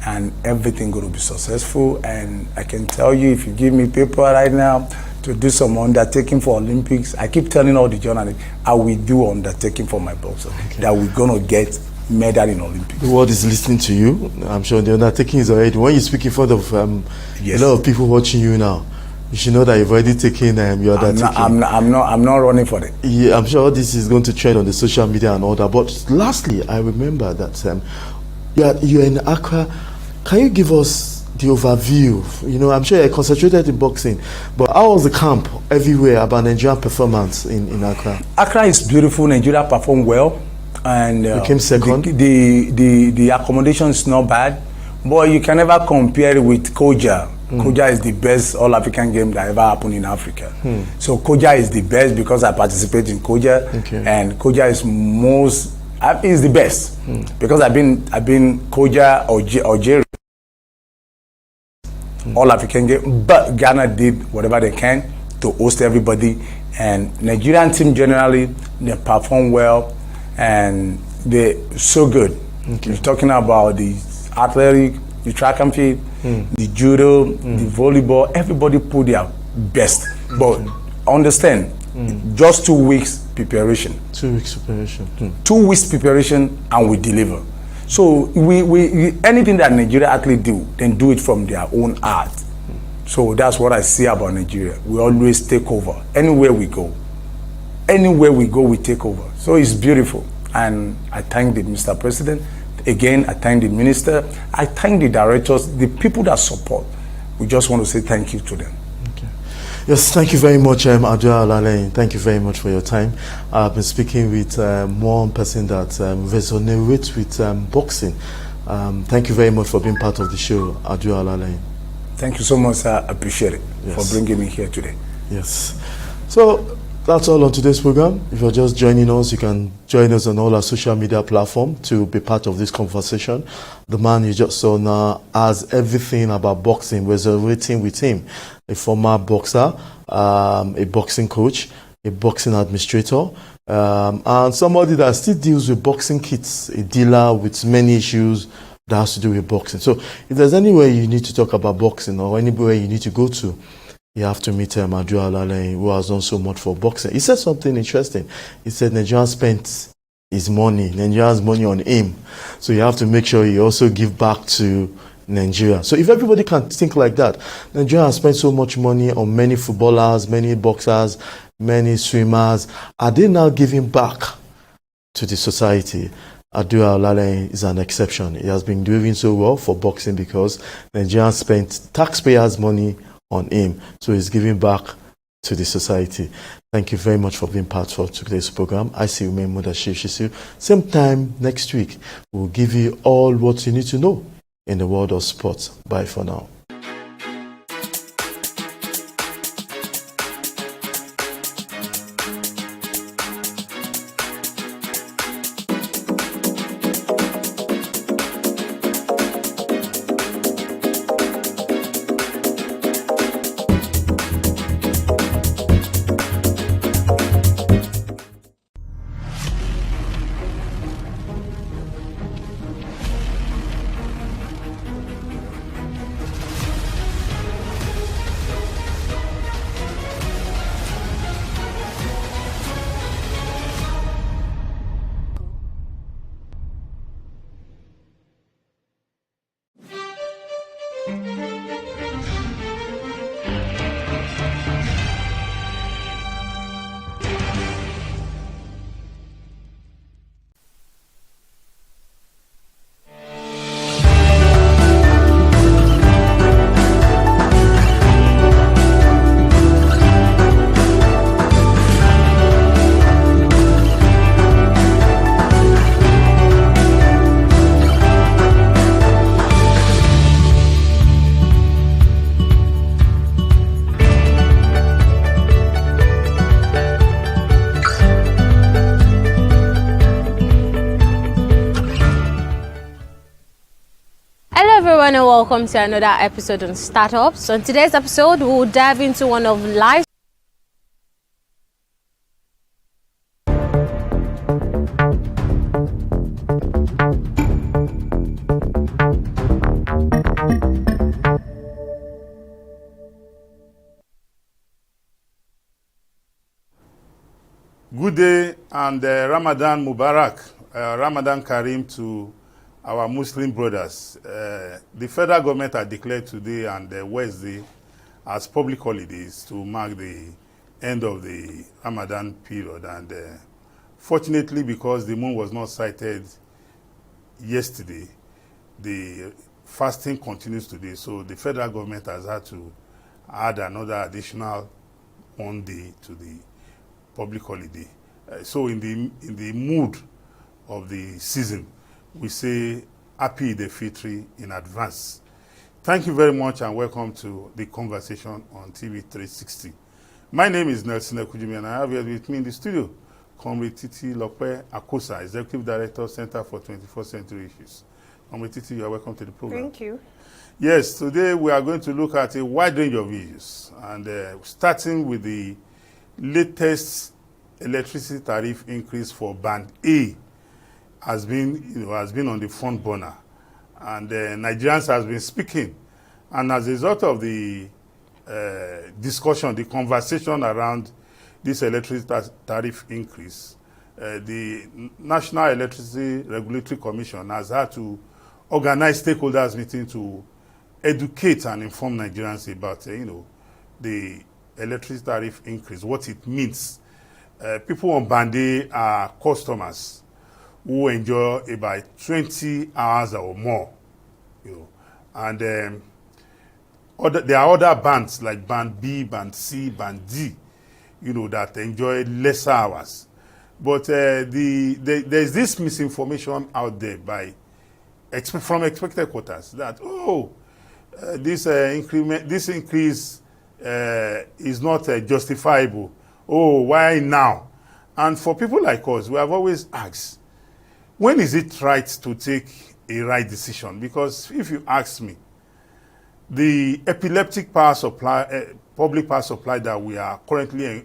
and everything going to be successful. And I can tell you, if you give me paper right now to do some undertaking for Olympics, I keep telling all the journalists, I will do undertaking for my boxer, that we're going to get medal in Olympics. The world is listening to you. I'm sure the undertaking is already. When you speak in front of a lot of people watching you now, you should know that you've already taken your undertaking. I'm not running for it. Yeah, I'm sure this is going to trend on the social media and all that. But lastly, I remember that you're in Accra. Can you give us the overview? You know, I'm sure you're concentrated in boxing, but how was the camp everywhere about Nigerian performance in Accra? Accra is beautiful. Nigeria performed well, and became second. The accommodation is not bad, but you can never compare it with Koja. Koja is the best all-African game that ever happened in Africa. So Koja is the best because I participate in Koja, and Koja is the best because I've been Koja or Algeria, all-African game. But Ghana did whatever they can to host everybody, and Nigerian team generally they perform well and they're so good. You're talking about the athletic, the track and field, the judo, the volleyball, everybody put their best. But understand, just 2 weeks preparation. 2 weeks preparation. 2 weeks preparation and we deliver. So we anything that Nigeria actually do, then do it from their own art. So that's what I see about Nigeria. We always take over. Anywhere we go, we take over. So it's beautiful. And I thank the Mr. President. Again, I thank the minister. I thank the directors, the people that support. We just want to say thank you to them. Okay. Yes, thank you very much, Adua Olaleyin. Thank you very much for your time. I've been speaking with one person that resonates with boxing. Thank you very much for being part of the show, Adua Olaleyin. Thank you so much. I appreciate it for bringing me here today. Yes. So that's all on today's program. If you're just joining us, you can join us on all our social media platforms to be part of this conversation. The man you just saw now has everything about boxing, resonating with him. A former boxer, a boxing coach, a boxing administrator, and somebody that still deals with boxing kits, a dealer with many issues that has to do with boxing. So if there's anywhere you need to talk about boxing or anywhere you need to go to, you have to meet Adua Olaleyin, who has done so much for boxing. He said something interesting. He said Nigeria spent his money, Nigeria's money on him. So you have to make sure you also give back to Nigeria. So if everybody can think like that, Nigeria has spent so much money on many footballers, many boxers, many swimmers. Are they now giving back to the society? Adua Olaleyin is an exception. He has been doing so well for boxing because Nigeria spent taxpayers' money on him, so he's giving back to the society. Thank you very much for being part of today's program. I see you, Mother Shishi. Same time next week, we'll give you all what you need to know in the world of sports. Bye for now. everyone and welcome to another episode on Startups. So in today's episode, we'll dive into one of life's good day and Ramadan Mubarak, Ramadan Kareem to our Muslim brothers. The federal government had declared today and Wednesday as public holidays to mark the end of the Ramadan period. And fortunately, because the moon was not sighted yesterday, the fasting continues today. So the federal government has had to add another additional 1 day to the public holiday. So in the mood of the season, we say Happy Eid al-Fitr in advance. Thank you very much and welcome to the conversation on TV360. My name is Nelson Ekujimi and I have here with me in the studio Comrade Titi Lope Akosa, Executive Director, Center for 21st Century Issues. Comrade Titi, you are welcome to the program. Thank you. Yes, today we are going to look at a wide range of issues and starting with the latest electricity tariff increase for Band A has been on the front burner, and Nigerians has been speaking, and as a result of the discussion, the conversation around this electricity tariff increase, the National Electricity Regulatory Commission has had to organize stakeholders meeting to educate and inform Nigerians about the electricity tariff increase, what it means. People on Band A are customers who enjoy about 20 hours or more, and there are other bands like Band B, Band C, Band D, that enjoy lesser hours. But there's this misinformation out there from expected quarters that this increase is not justifiable. Oh, why now? And for people like us, we have always asked, when is it right to take a right decision? Because if you ask me, the epileptic power supply, public power supply that we are currently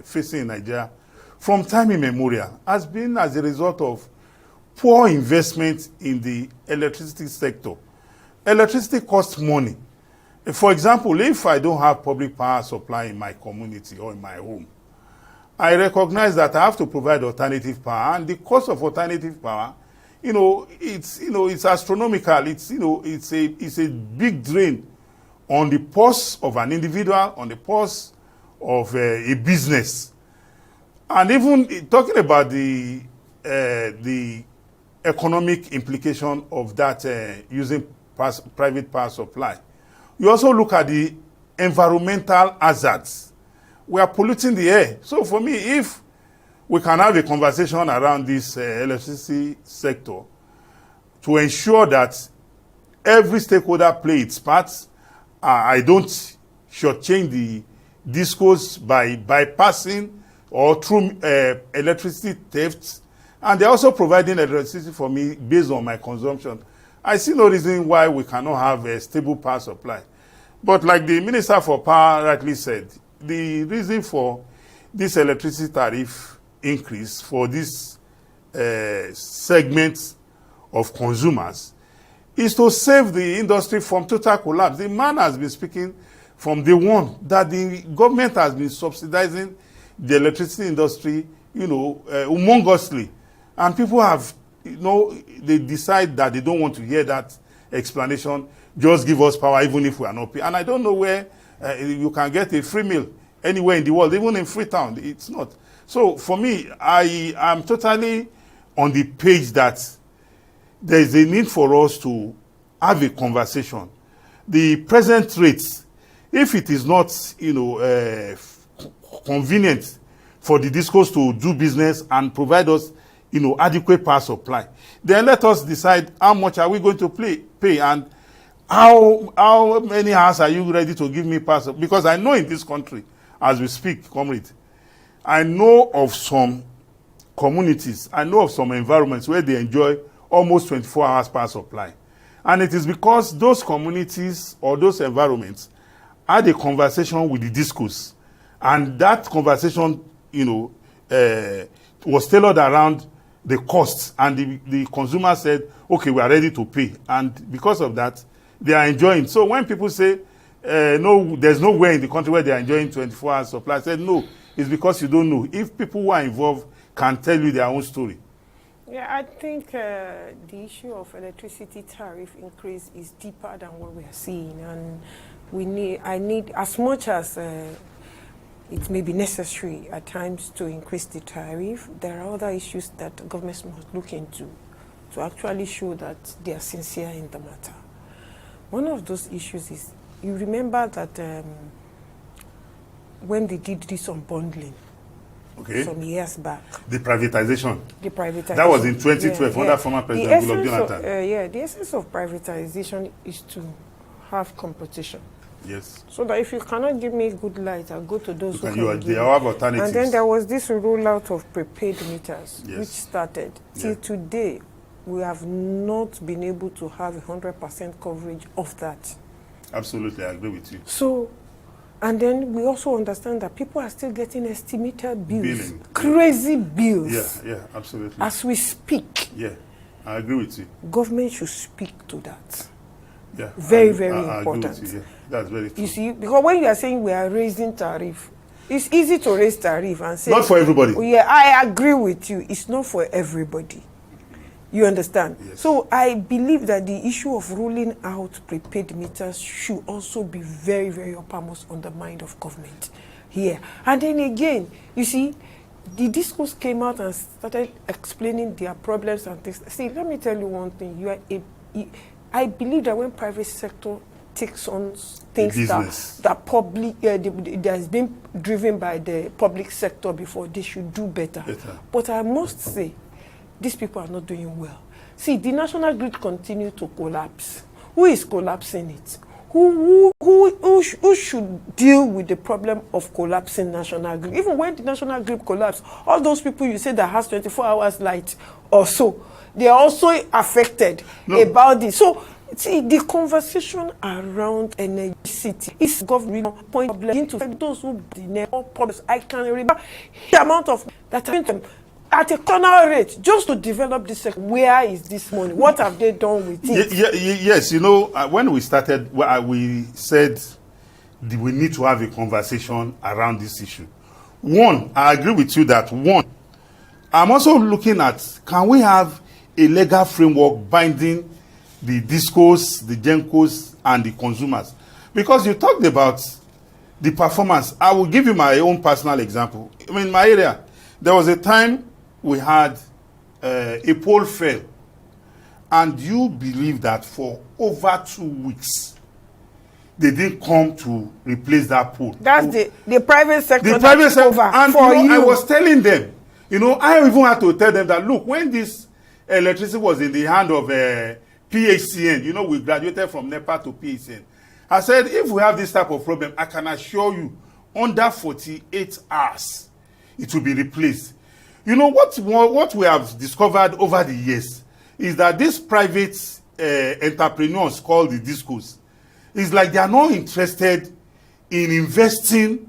facing in Nigeria from time immemorial has been as a result of poor investment in the electricity sector. Electricity costs money. For example, if I don't have public power supply in my community or in my home, I recognize that I have to provide alternative power, and the cost of alternative power, it's astronomical. It's a big drain on the purse of an individual, on the purse of a business, and even talking about the economic implication of that using private power supply. You also look at the environmental hazards. We are polluting the air. So for me, if we can have a conversation around this electricity sector to ensure that every stakeholder play its part, I don't shortchange the discourse by bypassing or through electricity theft, and they're also providing electricity for me based on my consumption. I see no reason why we cannot have a stable power supply. But like the Minister for Power rightly said, the reason for this electricity tariff increase for this segment of consumers is to save the industry from total collapse. The man has been speaking from day one that the government has been subsidizing the electricity industry, humongously. And people have, they decide that they don't want to hear that explanation. Just give us power even if we are not paying. And I don't know where you can get a free meal anywhere in the world, even in Freetown. It's not. So for me, I am totally on the page that there is a need for us to have a conversation. The present rates, if it is not, convenient for the discos to do business and provide us, adequate power supply, then let us decide how much are we going to pay and how many hours are you ready to give me power supply? Because I know in this country, as we speak, comrade, I know of some communities, I know of some environments where they enjoy almost 24 hours power supply. And it is because those communities or those environments had a conversation with the discos. And that conversation, was tailored around the costs. And the consumer said, okay, we are ready to pay. And because of that, they are enjoying. So when people say, no, there's nowhere in the country where they are enjoying 24 hours supply, I said, no, It's because you don't know. If people who are involved can tell you their own story. Yeah, I think the issue of electricity tariff increase is deeper than what we are seeing, and I need as much as it may be necessary at times to increase the tariff. There are other issues that governments must look into to actually show that they are sincere in the matter. One of those issues is, you remember that when they did this unbundling, some years back. The privatization. The privatization. That was in 2012 under former President Goodluck Jonathan. The essence of privatization is to have competition. Yes. So that if you cannot give me good light, I'll go to those who can give me. Have alternatives. And then there was this rollout of prepaid meters, which started. Till today, we have not been able to have 100% coverage of that. Absolutely, I agree with you. So, and then we also understand that people are still getting estimated bills, crazy bills. Yeah, absolutely. As we speak. Yeah, I agree with you. Government should speak to that. Yeah, very I important. Agree with you. Yeah, that's very true. You see, because when you are saying we are raising tariff, it's easy to raise tariff and say... Not for everybody. Oh, yeah, I agree with you. It's not for everybody. You understand? Yes. So I believe that the issue of rolling out prepaid meters should also be very, very uppermost on the mind of government here. And then again, you see, the discourse came out and started explaining their problems and things. See, let me tell you one thing. I believe that when private sector takes on things that has been driven by the public sector before, they should do better. But I must say, these people are not doing well. See, the national grid continues to collapse. Who is collapsing it? Who should deal with the problem of collapsing national grid? Even when the national grid collapses, all those people you say that has 24 hours light or so, they are also affected about this. So, see, the conversation around energy is government point into those who deny problems. I can remember the amount of that at a corner rate just to develop this sector. Where is this money? What have they done with it? Yes, you know, when we started, we said we need to have a conversation around this issue. One, I agree with you that I'm also looking at, can we have a legal framework binding the discos, the gencos, and the consumers? Because you talked about the performance. I will give you my own personal example. I mean, in my area, there was a time we had a pole fell, and you believe that for over 2 weeks, they didn't come to replace that pole. That's the private sector. The private sector, and I was telling them, I even had to tell them that, look, when this electricity was in the hand of PHCN, we graduated from NEPA to PHCN. I said, if we have this type of problem, I can assure you, under 48 hours, it will be replaced. What we have discovered over the years is that these private entrepreneurs called the discos, is like they are not interested in investing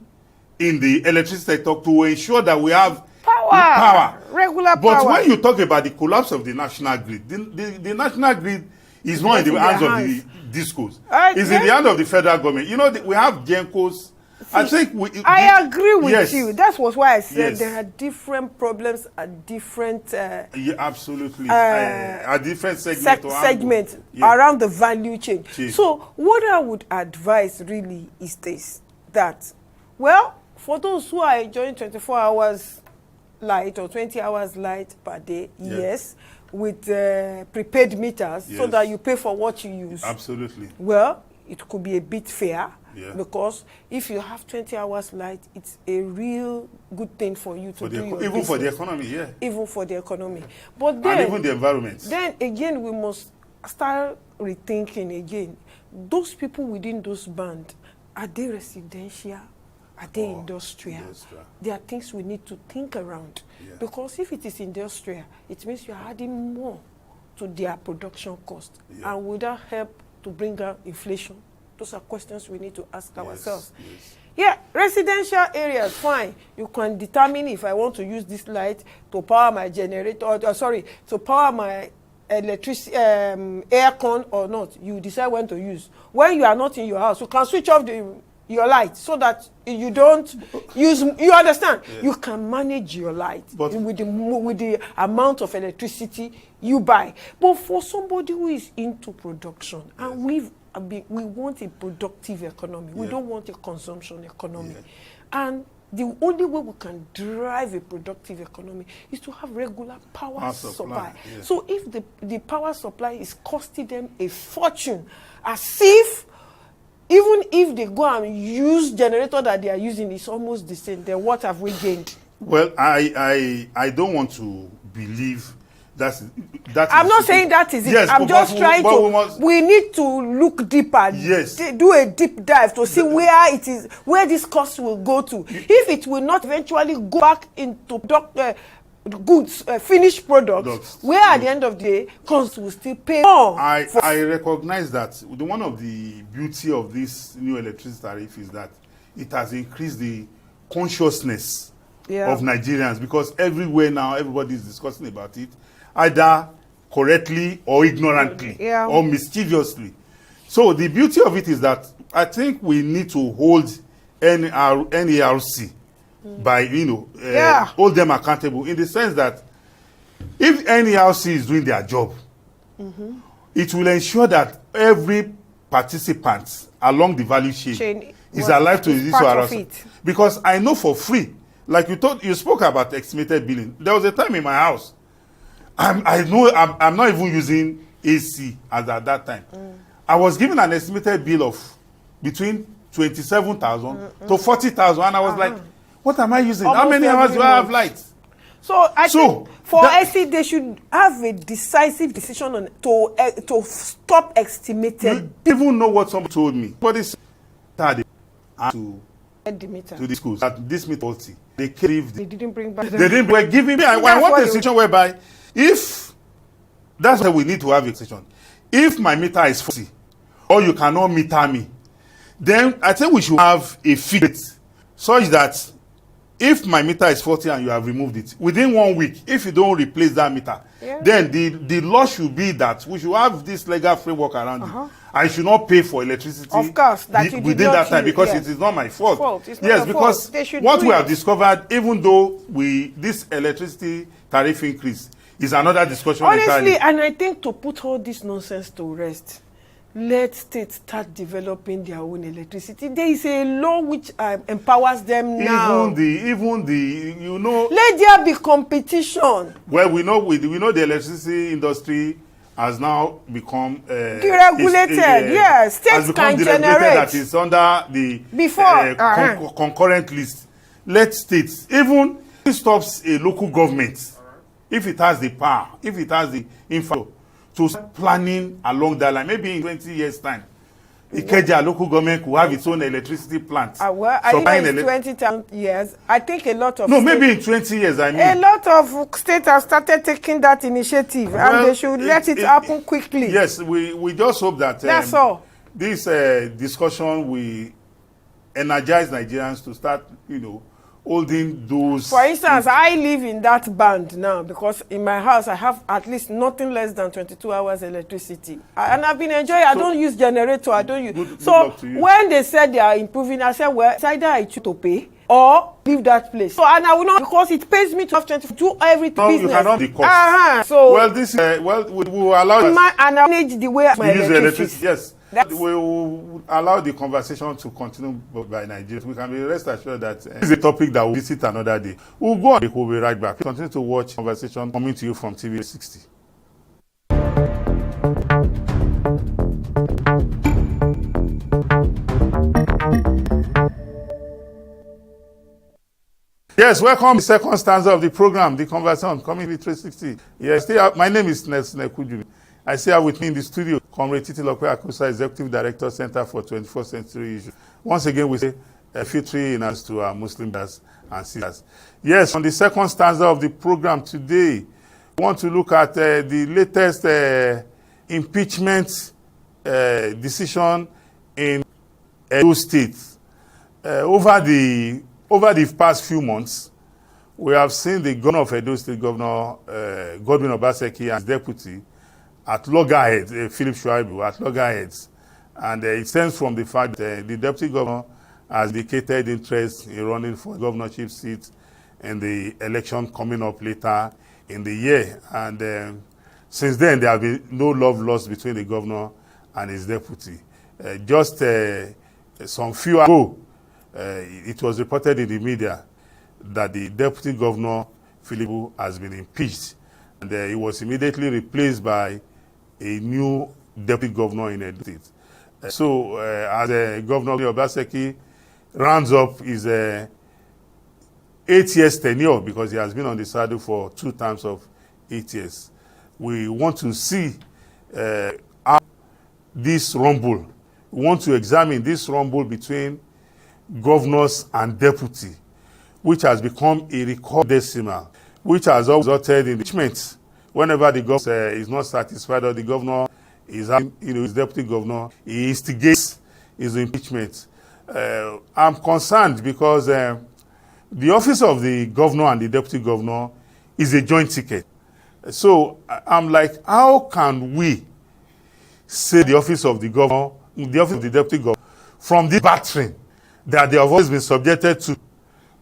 in the electricity sector to ensure that we have power. Regular but power. When you talk about the collapse of the national grid, the national grid is not in the hands of the discos. It's in the hand of the federal government. We have GENCOs. I agree with you. That was why I said there are different problems at different absolutely at different segments around the value chain. So what I would advise really is this, that, well, for those who are enjoying 24 hours light or 20 hours light per day, with prepaid meters, so that you pay for what you use. Absolutely. Well, it could be a bit fair. Because if you have 20 hours light, it's a real good thing for you to do your business. Even for the economy, Even for the economy. But then, and even the environment. Then again, we must start rethinking again. Those people within those bands, are they residential? Are they industrial? There are things we need to think around. Because if it is industrial, it means you are adding more to their production cost. And would that help to bring down inflation? Those are questions we need to ask ourselves. Residential areas, fine. You can determine if I want to use this light to power my generator, to power my electricity, aircon or not. You decide when to use. When you are not in your house, you can switch off the your light so that you don't use, you understand? Yeah. You can manage your light with the amount of electricity you buy. But for somebody who is into production, and we want a productive economy, we don't want a consumption economy. And the only way we can drive a productive economy is to have regular power supply. Yeah. So if the power supply is costing them a fortune, as if even if they go and use generator that they are using, it's almost the same, then what have we gained? Well, I don't want to believe that I'm not saying that is it. Yes, I'm just trying to. We need to look deeper. Yes. Do a deep dive to see where it is, where this cost will go to. If it will not eventually go back into goods, finished products, where at the end of the day, costs will still pay more. I recognize that one of the beauty of this new electricity tariff is that it has increased the consciousness of Nigerians, because everywhere now everybody is discussing about it, either correctly or ignorantly or mischievously. So the beauty of it is that I think we need to hold NERC by, hold them accountable, in the sense that if NERC is doing their job, it will ensure that every participant along the value chain is alive to this harassment. Because I know for free, like you spoke about estimated billing. There was a time in my house, I'm not even using AC as at that time. I was given an estimated bill of between 27,000 to 40,000, and I was like, what am I using? How many hours do I have light? So I think for AC, they should have a decisive decision on to stop estimated. You even know what somebody told me. But this started to the schools that this meter faulty. They didn't bring back. They didn't. Were giving me. I want a situation whereby, if that's why we need to have a situation. If my meter is faulty, or you cannot meter me, then I think we should have a fix such that if my meter is faulty and you have removed it, within 1 week, if you don't replace that meter, then the law should be that we should have this legal framework around it. I should not pay for electricity, of course, within that time, because it is not my fault. Yes, because what we have discovered, even though this electricity tariff increase is another discussion. Honestly, and I think to put all this nonsense to rest, let states start developing their own electricity. There is a law which empowers them now. Even the let there be competition. Well, we know the electricity industry has now become deregulated. Yes, states can generate. That is under the concurrent list. Let states, even if it stops a local government, if it has the power, if it has the infrastructure, to start planning along that line. Maybe in 20 years' time, Ikeja local government could have its own electricity plant. Well, I think in 20 years, I think a lot of maybe in 20 years, I mean. A lot of states have started taking that initiative, and they should let it happen quickly. Yes, we just hope that that's all. This discussion will energize Nigerians to start, holding those. For instance, I live in that band now because in my house I have at least nothing less than 22 hours electricity, and I've been enjoying. I don't use generator. I don't use. Good when they said they are improving, I said, well, it's either I choose to pay or leave that place. So, and I will not, because it pays me to have 20 to do everything. No, business. You cannot the cost. So well, this we will allow and I manage the way my electricity. Yes. We will allow the conversation to continue by Nigeria. We can be rest assured that this is a topic that we'll visit another day. We'll go on. We'll be right back. Continue to watch conversation coming to you from TV360. Yes, welcome to the second stanza of the program, the conversation coming to TV360. Yes, my name is Nelson Ekujumi. I see her with me in the studio, Comrade Titi Lokwe Akusa, Executive Director, Center for 21st Century Issues. Once again, we say fitri in us to our Muslim brothers and sisters. Yes, on the second stanza of the program today, we want to look at the latest impeachment decision in Edo State. Over the past few months, we have seen the governor of Edo State, Governor Godwin Obaseki, and his deputy at loggerheads, Philip Shuaibu at loggerheads, and it stems from the fact that the deputy governor has indicated interest in running for governorship seat in the election coming up later in the year. And since then, there have been no love lost between the governor and his deputy. Just some few hours ago, it was reported in the media that the deputy governor, Philip, has been impeached. And he was immediately replaced by a new deputy governor in Edo State. So, as Governor Obaseki rounds up his 8 years tenure, because he has been on the saddle for 2 terms of 8 years, we want to see how this rumble, we want to examine this rumble between governors and deputy, which has become a record decimal, which has always resulted in impeachment. Whenever the governor is not satisfied or the governor is having, his deputy governor, he instigates his impeachment. I'm concerned because the office of the governor and the deputy governor is a joint ticket. So I'm like, how can we say the office of the governor, the office of the deputy governor, from this battering that they have always been subjected to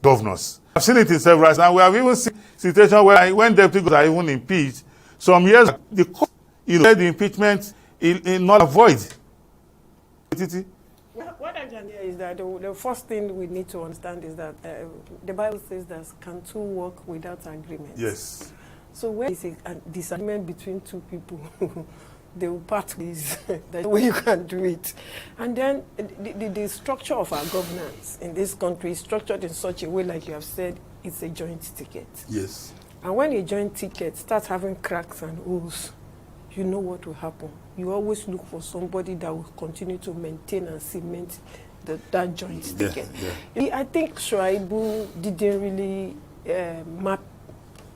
governors? I've seen it in several times, and we have even seen situations where when deputy governors are even impeached, some years the court, the impeachment in not avoid. What I can hear is that the first thing we need to understand is that the Bible says that can two work without agreement. Yes. So when there is a disagreement between two people, they will part ways. That's the way you can do it. And then the structure of our governance in this country is structured in such a way, like you have said, it's a joint ticket. Yes. And when a joint ticket starts having cracks and holes, you know what will happen. You always look for somebody that will continue to maintain and cement that joint ticket. Yeah. I think Shuaibu didn't really map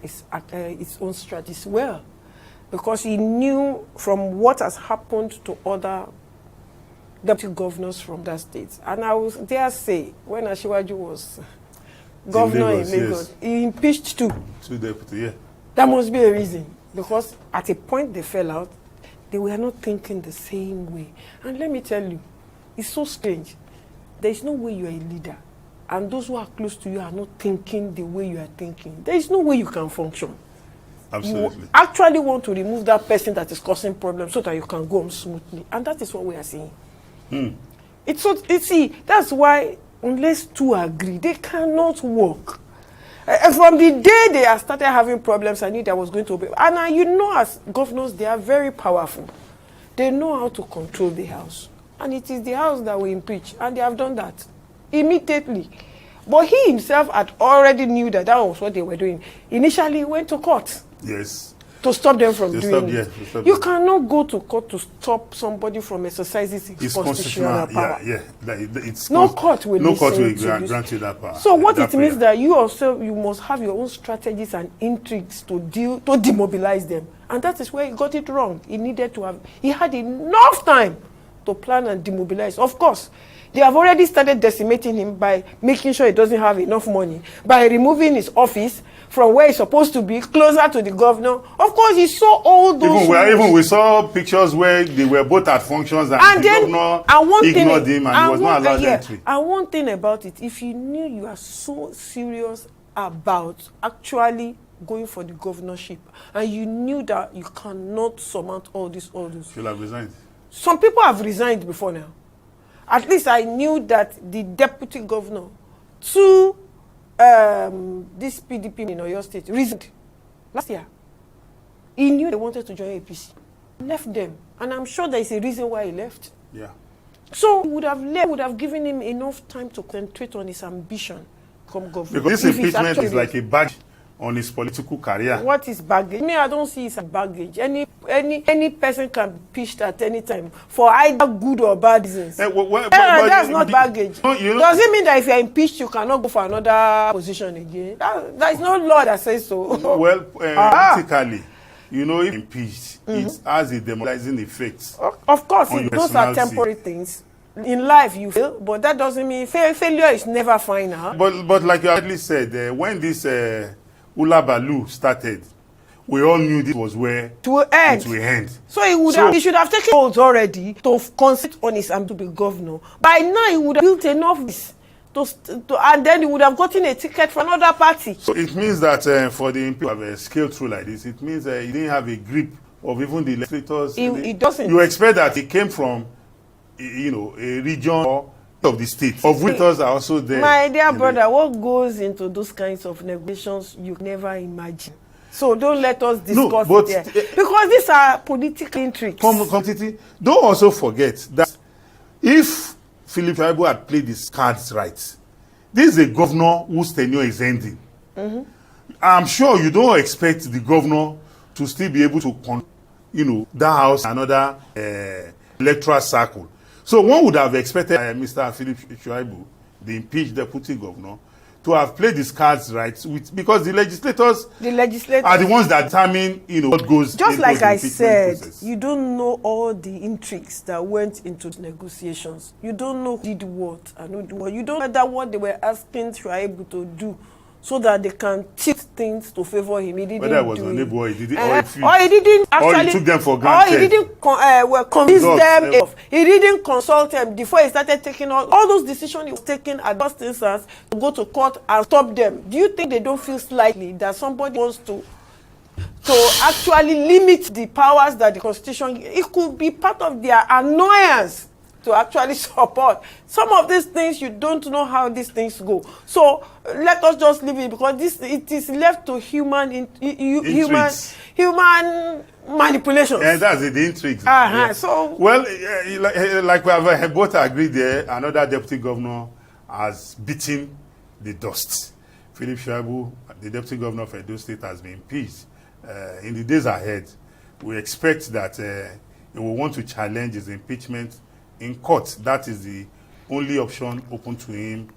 its own strategy well, because he knew from what has happened to other deputy governors from that state. And I was dare say, when Asiwaju was governor in Lagos, yes, he impeached two deputies. Yeah. That must be a reason, because at a point they fell out, they were not thinking the same way. And let me tell you, it's so strange. There is no way you are a leader, and those who are close to you are not thinking the way you are thinking. There is no way you can function. Absolutely. You actually want to remove that person that is causing problems so that you can go on smoothly. And that is what we are seeing. That's why unless two agree, they cannot work. From the day they have started having problems, I knew there was going to be. And you know, as governors, they are very powerful. They know how to control the house. And it is the house that will impeach. And they have done that immediately. But he himself had already knew that that was what they were doing. Initially, he went to court. Yes. To stop them from doing it. You cannot go to court to stop somebody from exercising his constitutional power. No court will grant you that power. So what it means that you also, you must have your own strategies and intrigues to demobilize them. And that is where he got it wrong. He had enough time to plan and demobilize. Of course, they have already started decimating him by making sure he doesn't have enough money, by removing his office from where he's supposed to be, closer to the governor. Of course, he saw all those. Even we saw pictures where they were both at functions and the governor ignored him and he was not allowed entry. And one thing about it, if you knew you are so serious about actually going for the governorship, and you knew that you cannot surmount all this, you'll have resigned. Some people have resigned before now. At least I knew that the deputy governor to this PDP in Oyo State resigned last year. He knew they wanted to join APC. He left them. And I'm sure there is a reason why he left. Yeah. So he would have given him enough time to concentrate on his ambition come governor. Because this impeachment is like a badge on his political career. What is baggage? Me, I don't see it as baggage. Any person can be pitched at any time for either good or bad reasons. That's not baggage. Does it mean that if you're impeached, you cannot go for another position again? There is no law that says so. Well, politically, if impeached, it has a demoralizing effect. Of course, those are temporary things. In life, you fail, but that doesn't mean failure is never final. But like you already said, when this Ulabalu started, we all knew this was where it will end. So he should have taken holds already to concentrate on his ambition to be governor. By now, he would have built enough. and then he would have gotten a ticket for another party. So it means that for the MP to have scaled through like this, it means he didn't have a grip of even the legislators. He doesn't. You expect that he came from, you know, a region of the state, of which are also there. My dear brother, what goes into those kinds of negotiations you never imagine. So don't let us discuss it there. Because these are political intrigues. Don't also forget that if Philip Shaibu had played his cards right, this is a governor whose tenure is ending. I'm sure you don't expect the governor to still be able to, you know, that house another electoral circle. So one would have expected Mr. Philip Shaibu, the impeached deputy governor, to have played his cards right, because the legislators are the ones that determine, you know, what goes. Just like I said, process. You don't know all the intrigues that went into the negotiations. You don't know who did what and who did what. You don't know that what they were asking Shaibu to do, so that they can tilt things to favor him. He didn't Whether it was do unable or he didn't, or he didn't actually, or he took them for granted. Or he didn't convince them enough. He didn't consult them before he started taking all those decisions he was taking at first instance to go to court and stop them. Do you think they don't feel slightly that somebody wants to actually limit the powers that the Constitution? It could be part of their annoyance to actually support some of these things. You don't know how these things go, so let us just leave it, because it is left to human manipulations. And that's the intrigues. So well, like we have both agreed there, another deputy governor has beaten the dust. Philip Shaibu, the deputy governor of Edo State, has been impeached. In the days ahead, we expect that he will want to challenge his impeachment in court. That is the only option open to him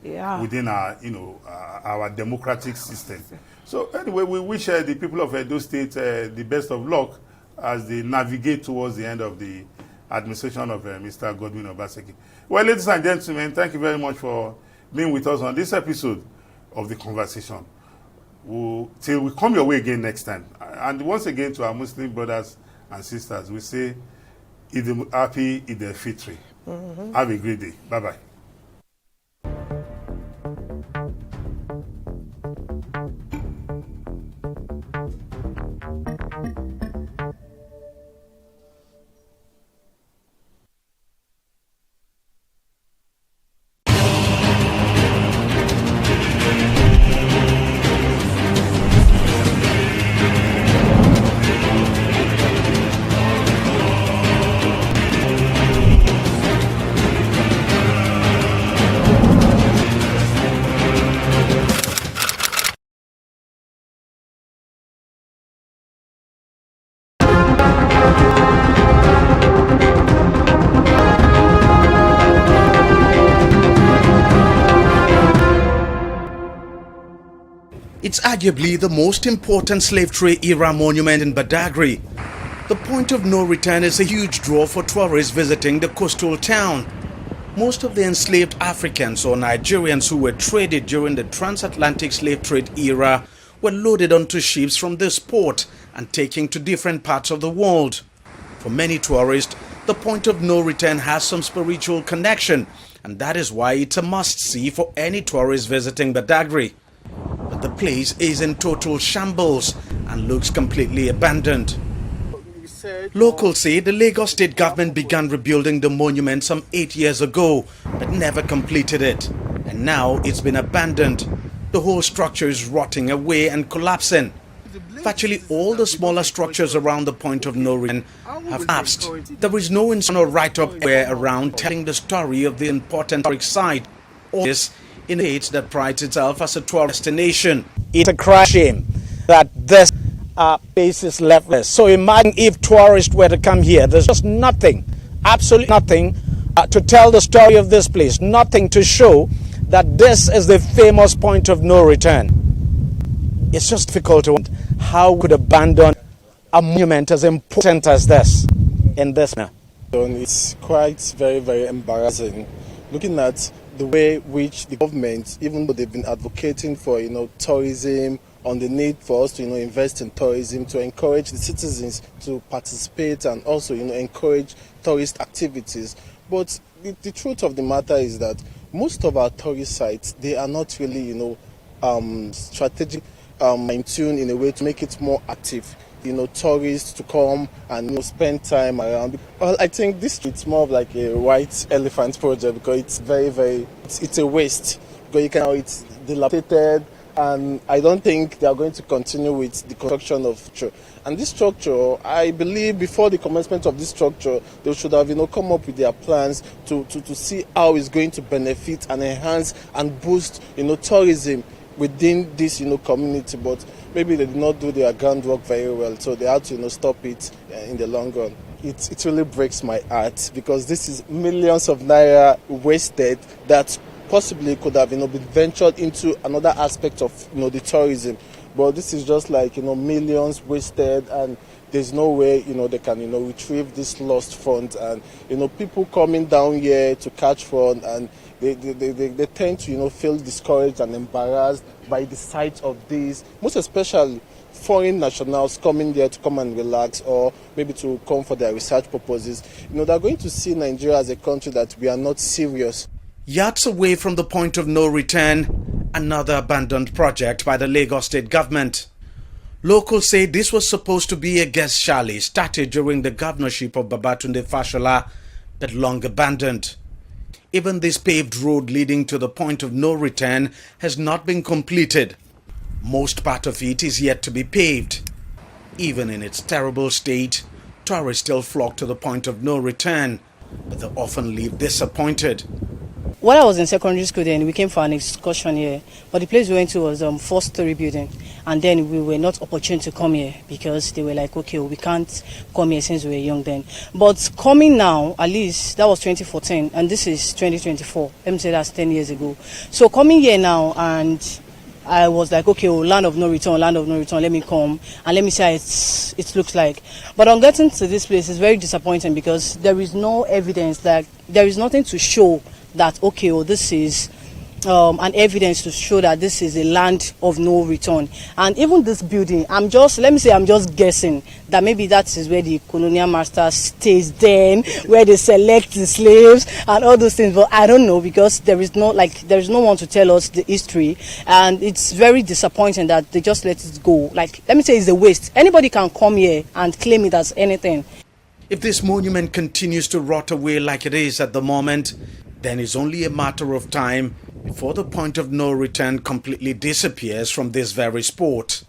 within our, you know, our democratic system. So anyway, we wish the people of Edo State the best of luck as they navigate towards the end of the administration of Mr. Godwin Obaseki. Well, ladies and gentlemen, thank you very much for being with us on this episode of The Conversation. Till we come your way again next time. And once again, to our Muslim brothers and sisters, we say, happy Eid al-Fitr. Have a great day. Bye-bye. It's arguably the most important slave trade era monument in Badagry. The point of no return is a huge draw for tourists visiting the coastal town. Most of the enslaved Africans or Nigerians who were traded during the transatlantic slave trade era were loaded onto ships from this port and taken to different parts of the world. For many tourists, the point of no return has some spiritual connection, and that is why it's a must-see for any tourist visiting Badagry. But the place is in total shambles and looks completely abandoned. Locals say the Lagos state government began rebuilding the monument some 8 years ago, but never completed it. And now it's been abandoned. The whole structure is rotting away and collapsing. Virtually all the smaller structures around the point of no return have collapsed. There is no instant or write-up anywhere around telling the story of the important historic site. All this in a state that prides itself as a tourist destination. It's a crash shame that this place is leftless. So imagine if tourists were to come here. There's just nothing, absolutely nothing to tell the story of this place. Nothing to show that this is the famous point of no return. It's just difficult to wonder how we could abandon a monument as important as this in this manner. It's quite very, very embarrassing looking at the way which the government, even though they've been advocating for, tourism, on the need for us to, invest in tourism, to encourage the citizens to participate and also, encourage tourist activities. But the truth of the matter is that most of our tourist sites, they are not really, strategic, in tune in a way to make it more active. Tourists to come and spend time around. Well, I think this it's more of like a white elephant project because it's it's a waste because you can now it's dilapidated, and I don't think they are going to continue with the construction of structure. And this structure, I believe, before the commencement of this structure, they should have come up with their plans to see how it's going to benefit and enhance and boost tourism within this community. But maybe they did not do their groundwork very well, so they had to stop it in the long run. It really breaks my heart because this is millions of naira wasted that possibly could have been ventured into another aspect of the tourism. But this is just like millions wasted, and there's no way they can retrieve this lost funds. And people coming down here to catch fun, and they tend to feel discouraged and embarrassed by the sight of these, most especially foreign nationals coming there to come and relax, or maybe to come for their research purposes. They're going to see Nigeria as a country that we are not serious. Yards away from the point of no return, another abandoned project by the Lagos state government. Locals say this was supposed to be a guest chalet started during the governorship of Babatunde Fashola, but long abandoned. Even this paved road leading to the point of no return has not been completed. Most part of it is yet to be paved. Even in its terrible state, tourists still flock to the point of no return, but they often leave disappointed. When I was in secondary school then, we came for an excursion here, but the place we went to was 4-story building, and then we were not opportune to come here because they were like, okay, we can't come here since we were young then. But coming now, at least, that was 2014, and this is 2024, let me say that's 10 years ago. So coming here now, and I was like, okay, land of no return, let me come and let me see how it looks like. But on getting to this place, it's very disappointing because there is no evidence, that there is nothing to show that, okay, this is an evidence to show that this is a land of no return. And even this building, I'm just guessing that maybe that is where the colonial master stays then, where they select the slaves and all those things. But I don't know, because there is no one to tell us the history, and it's very disappointing that they just let it go. Like, let me say, it's a waste. Anybody can come here and claim it as anything. If this monument continues to rot away like it is at the moment, then it's only a matter of time before the point of no return completely disappears from this very spot.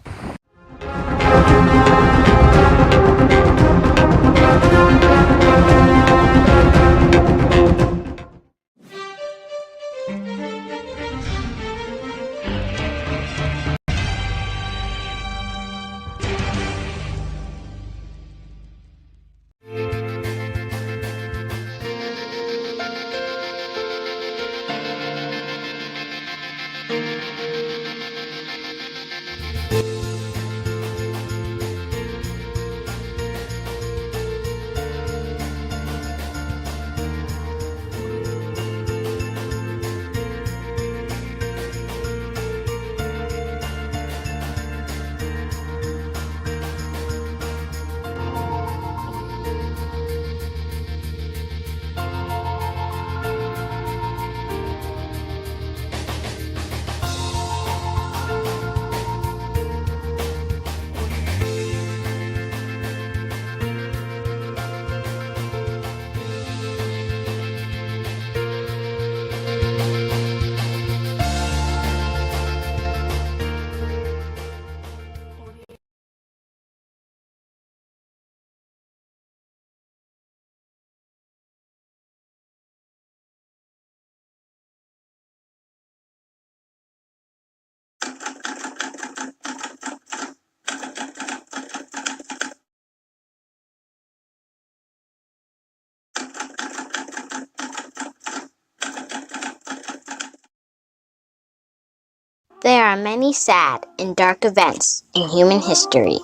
There are many sad and dark events in human history,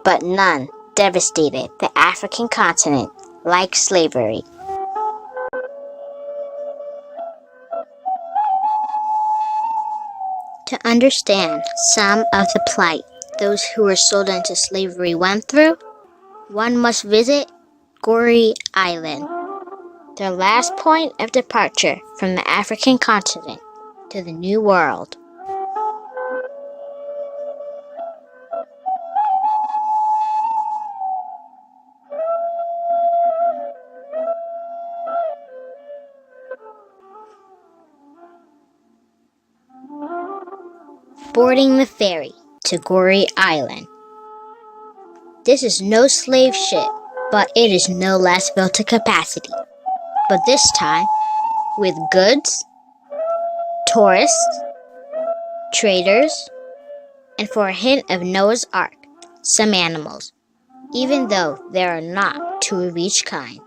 but none devastated the African continent like slavery. To understand some of the plight those who were sold into slavery went through, one must visit Goree Island. their last point of departure from the African continent to the New World. Boarding the ferry to Goree Island. This is no slave ship, but it is no less built to capacity. But this time, with goods, tourists, traders, and for a hint of Noah's Ark, some animals, even though there are not two of each kind.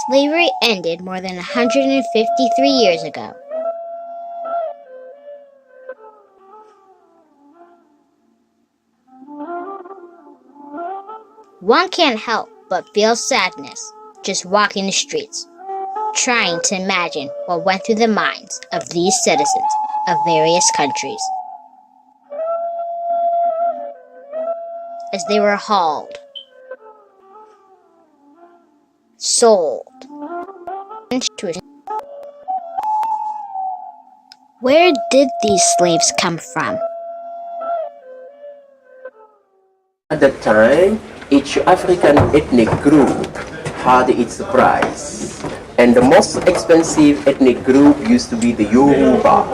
Slavery ended more than 153 years ago. One can't help but feel sadness just walking the streets, trying to imagine what went through the minds of these citizens of various countries as they were hauled, sold, Where did these slaves come from? At that time, each African ethnic group had its price. And the most expensive ethnic group used to be the Yoruba.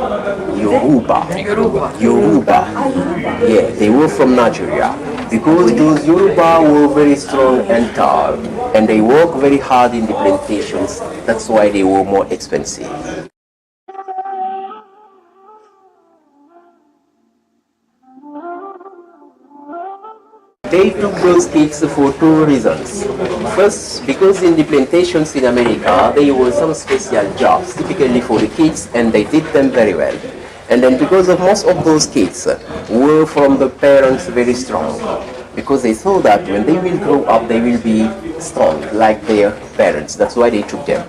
Yeah, they were from Nigeria. Because those Yoruba were very strong and tall. And they worked very hard in the plantations. That's why they were more expensive. They took those kids for two reasons. First, because in the plantations in America, there were some special jobs, typically for the kids, and they did them very well. And then because of most of those kids were from the parents very strong, because they saw that when they will grow up, they will be strong like their parents. That's why they took them.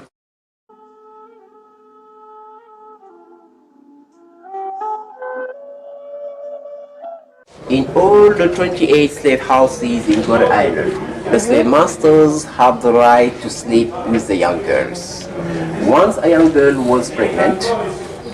In all the 28 slave houses in Goree Island, the slave masters have the right to sleep with the young girls. Once a young girl was pregnant,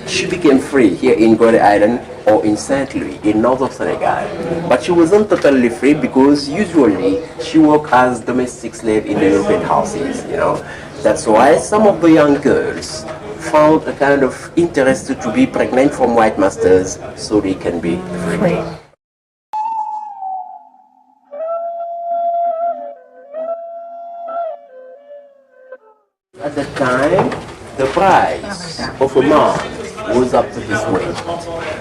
she became free here in Goree Island or in Saint Louis in northern Senegal. But she wasn't totally free because usually she worked as domestic slave in the European houses, you know. That's why some of the young girls found a kind of interest to be pregnant from white masters so they can be free. At that time, the price of a man was up to his weight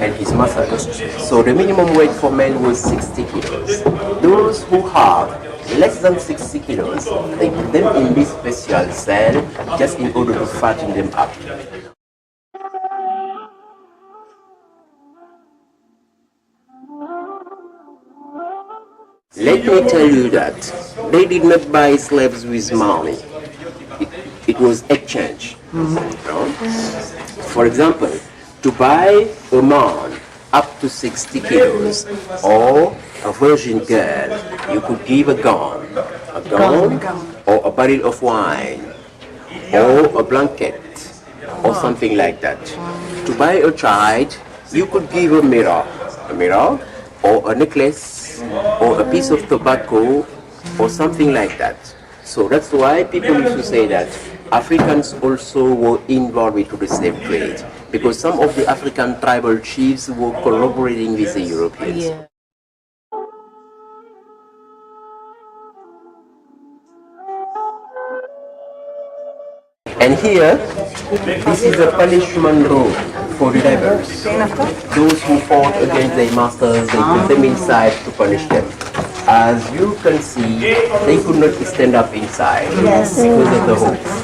and his muscles. So the minimum weight for men was 60 kilos. Those who have less than 60 kilos, they put them in this special cell just in order to fatten them up. Let me tell you that they did not buy slaves with money. It was exchange. For example, to buy a man up to 60 kilos or a virgin girl, you could give a gun or a barrel of wine or a blanket or something like that. To buy a child, you could give a mirror or a necklace or a piece of tobacco or something like that. So that's why people used to say that Africans also were involved into the slave trade, because some of the African tribal chiefs were collaborating with the Europeans. Yeah. And here, this is a punishment room for rebels. Those who fought against their masters, they put them inside to punish them. As you can see, they could not stand up inside because of the hooks.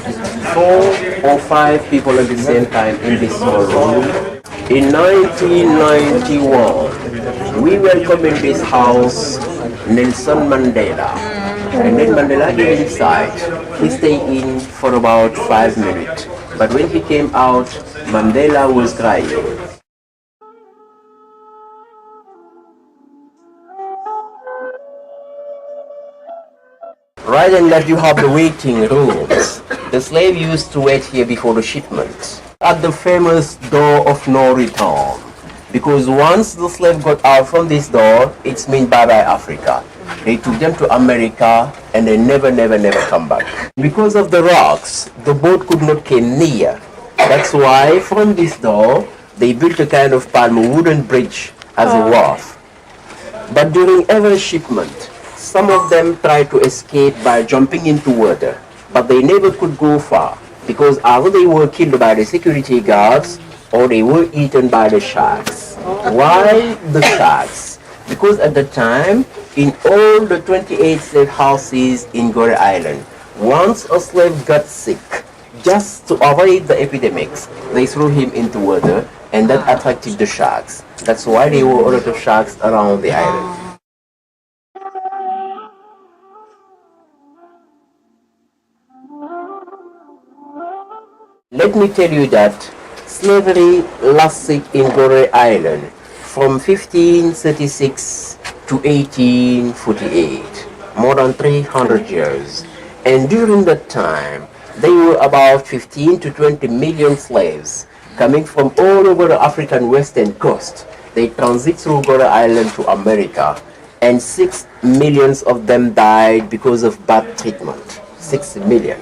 4 or 5 people at the same time in this small room. In 1991, we welcomed in this house Nelson Mandela. And then Mandela came inside. He stayed in for about 5 minutes. But when he came out, Mandela was crying. Right, and that you have the waiting rooms. The slave used to wait here before the shipment at the famous door of no return. Because once the slave got out from this door, it's mean bye-bye Africa. They took them to America and they never come back. Because of the rocks, the boat could not come near. That's why from this door, they built a kind of palm wooden bridge as a wharf. But during every shipment, some of them tried to escape by jumping into water, but they never could go far because either they were killed by the security guards or they were eaten by the sharks. Why the sharks? Because at the time, in all the 28 slave houses in Gore Island, once a slave got sick, just to avoid the epidemics, they threw him into water, and that attracted the sharks. That's why there were a lot of sharks around the island. Let me tell you that slavery lasted in Gore Island from 1536 to 1848, more than 300 years. And during that time, there were about 15 to 20 million slaves coming from all over the African western coast. They transit through Gore Island to America, and 6 million of them died because of bad treatment. 6 million.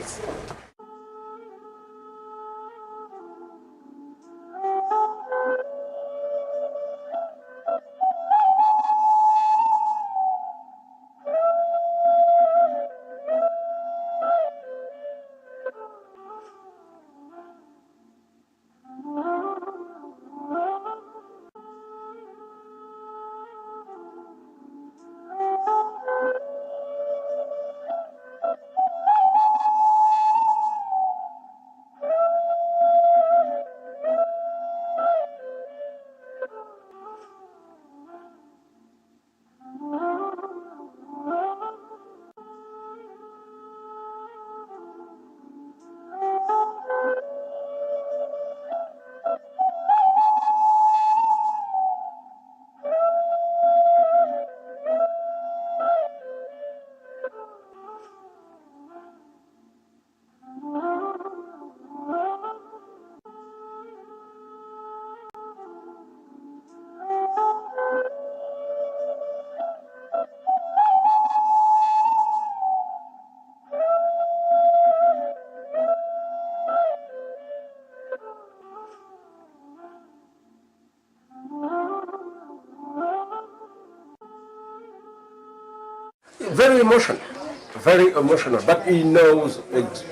Very emotional, but he knows it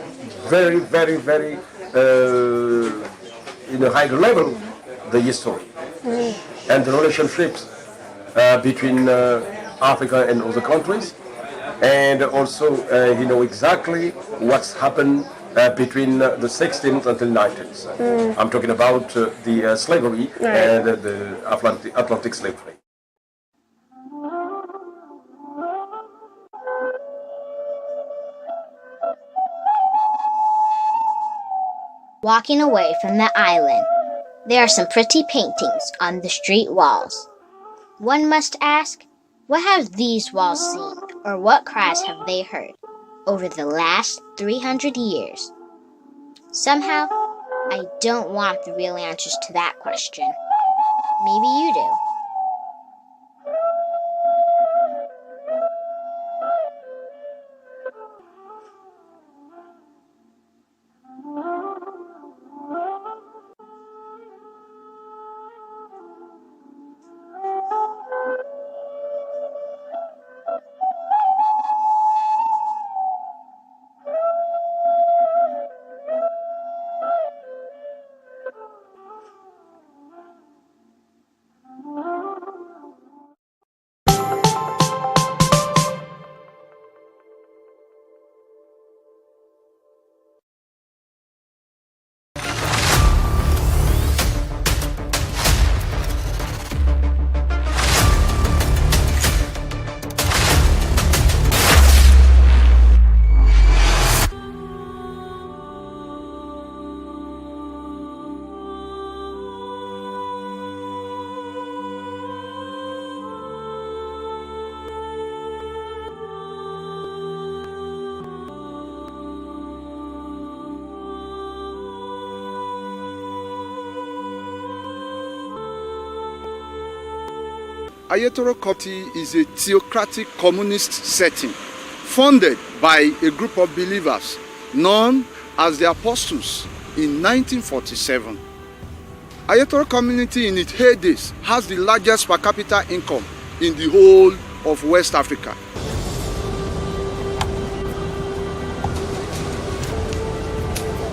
very, in a higher level, the history and the relationships between Africa and other countries, and also he knows exactly what's happened between the 16th until 19th. I'm talking about the slavery and the Atlantic slave trade. Walking away from the island, there are some pretty paintings on the street walls. One must ask, what have these walls seen, or what cries have they heard over the last 300 years? Somehow, I don't want the real answers to that question. Maybe you do. Ayatollah Committee is a theocratic communist setting funded by a group of believers known as the Apostles in 1947. Ayatollah community in its heydays has the largest per capita income in the whole of West Africa.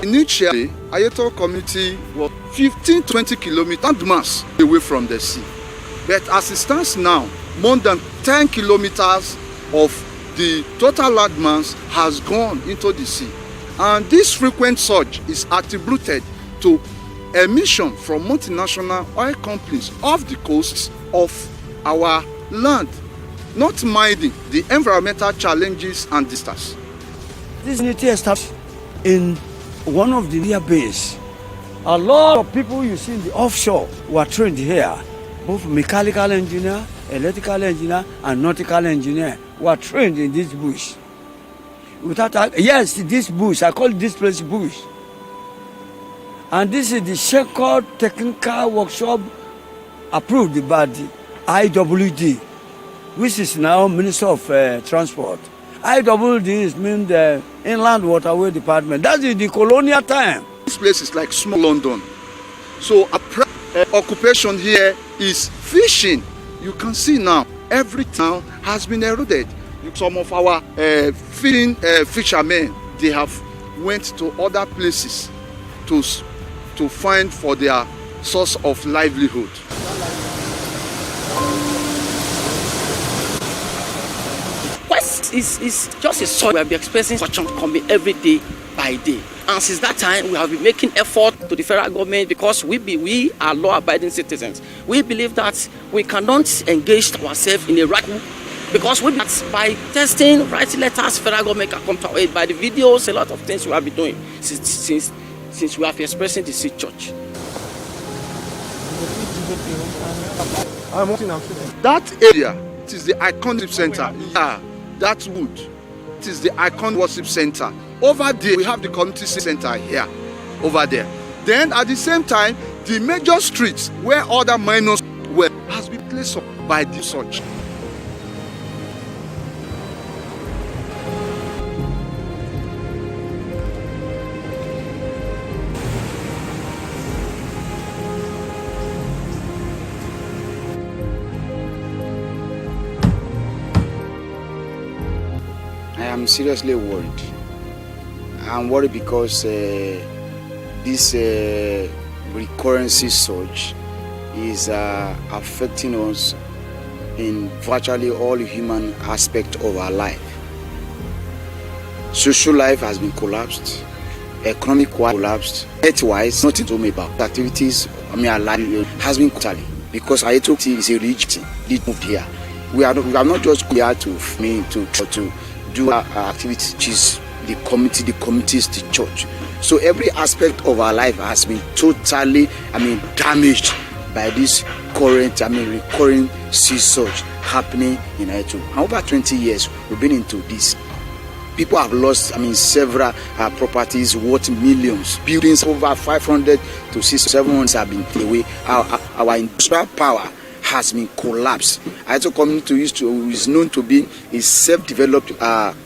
Initially, Ayatollah community was 15 to 20 kilometers away from the sea. But as it stands now, more than 10 kilometers of the total landmass has gone into the sea. And this frequent surge is attributed to emission from multinational oil companies off the coasts of our land, not minding the environmental challenges and disasters. This unity established in one of the near base. A lot of people you see in the offshore were trained here. Both mechanical engineer, electrical engineer, and nautical engineer were trained in this bush. Yes, this bush, I call this place bush. And this is the Shepherd Technical Workshop approved by the IWD, which is now Minister of Transport. IWD means the Inland Waterway Department. That is the colonial time. This place is like small London. So occupation here is fishing. You can see now every town has been eroded. Some of our fishermen, they have went to other places to find for their source of livelihood. Quest is just a soil we have been experiencing such coming every day by day. And since that time, we have been making effort to the federal government because we are law-abiding citizens. We believe that we cannot engage ourselves in a right because we by testing, writing letters, federal government can come to our aid. By the videos, a lot of things we have been doing since we have been expressing the Sea Church. That area, it is the iconic center. Yeah, that wood, it is the icon worship center. Over there, we have the community center here, over there. Then at the same time, the major streets where other minors were has been placed up by the church. I am seriously worried. I'm worried because this recurrency surge is affecting us in virtually all human aspects of our life. Social life has been collapsed, economic collapsed, health-wise, nothing to me about. Activities, our life has been totally because Ayatollah is a religion. It moved here. We are not just here to do our activities, which is the community is the church. So every aspect of our life has been totally, damaged by this current, recurring sea surge happening in Ayatollah. Over 20 years, we've been into this. People have lost, several properties worth millions. Buildings over 500 to 700 have been away. Our industrial power has been collapsed. Ayatollah community is known to be a self-developed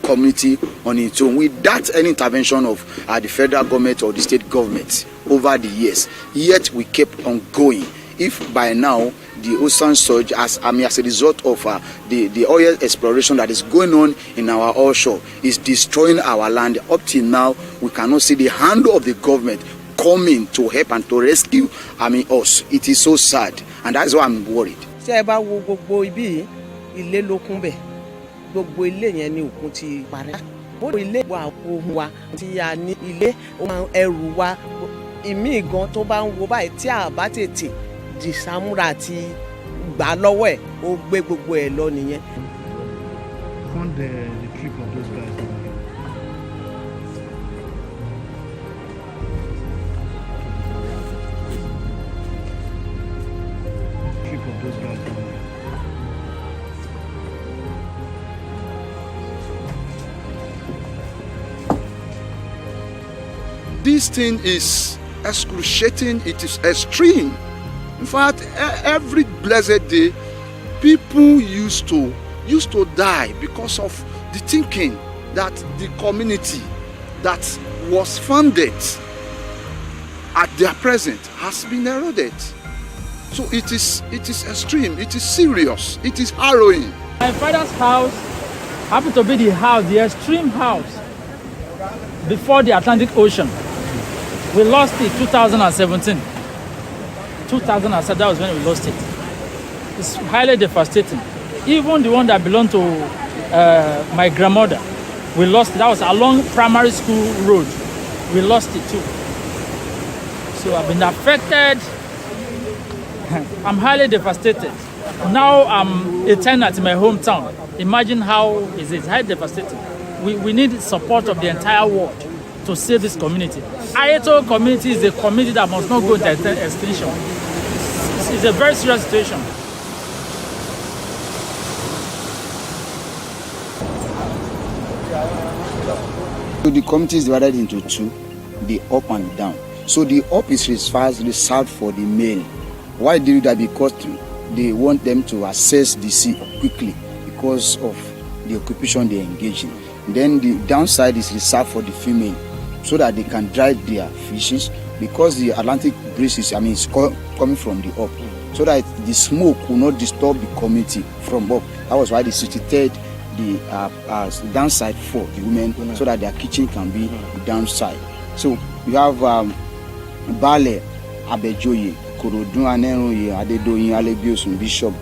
community on its own without any intervention of the federal government or the state government over the years. Yet we kept on going. If by now the ocean surge, as a result of the oil exploration that is going on in our offshore, is destroying our land, up till now we cannot see the hand of the government coming to help and to rescue us. It is so sad, and that's why I'm worried. Ṣé ẹ bá wo gbogbo ibi ilé ló kún bẹ̀, gbogbo ilé yẹn ni òkun ti parẹ́. Gbogbo ilé wa ohun wa tí a ní ilé ẹrù wa ìmí gan tó bá ń wo báyìí tí a bá tètè dìsámúra àti gbà lọ́wọ́ ẹ̀ ó gbé gbogbo ẹ̀ lọ nìyẹn. Fund the trip of those guys. This thing is excruciating, it is extreme. In fact, every blessed day, people used to die because of the thinking that the community that was founded at their present has been eroded. So it is extreme, it is serious, it is harrowing. My father's house happened to be the extreme house before the Atlantic Ocean. We lost it 2017. 2007, that was when we lost it. It's highly devastating. Even the one that belonged to my grandmother, we lost it. That was along primary school road. We lost it too. So I've been affected. I'm highly devastated. Now I'm a tenant in my hometown. Imagine how is it? Highly devastating. We need support of the entire world to save this community. Ayeto community is a community that must not go into extinction. It's a very serious situation. So the community is divided into two, the up and the down. So the up is reserved for the male. Why do that? Because they want them to access the sea quickly because of the occupation they engage in. Then the downside is reserved for the female so that they can dry their fishes because the Atlantic breeze is coming from the up, so that the smoke will not disturb the community from up. That was why they situated the downside for the women so that their kitchen can be downside. So we have Bale, Abejoye, Korodun Aneroye, Adedoyin, Alebiosun, Bishop,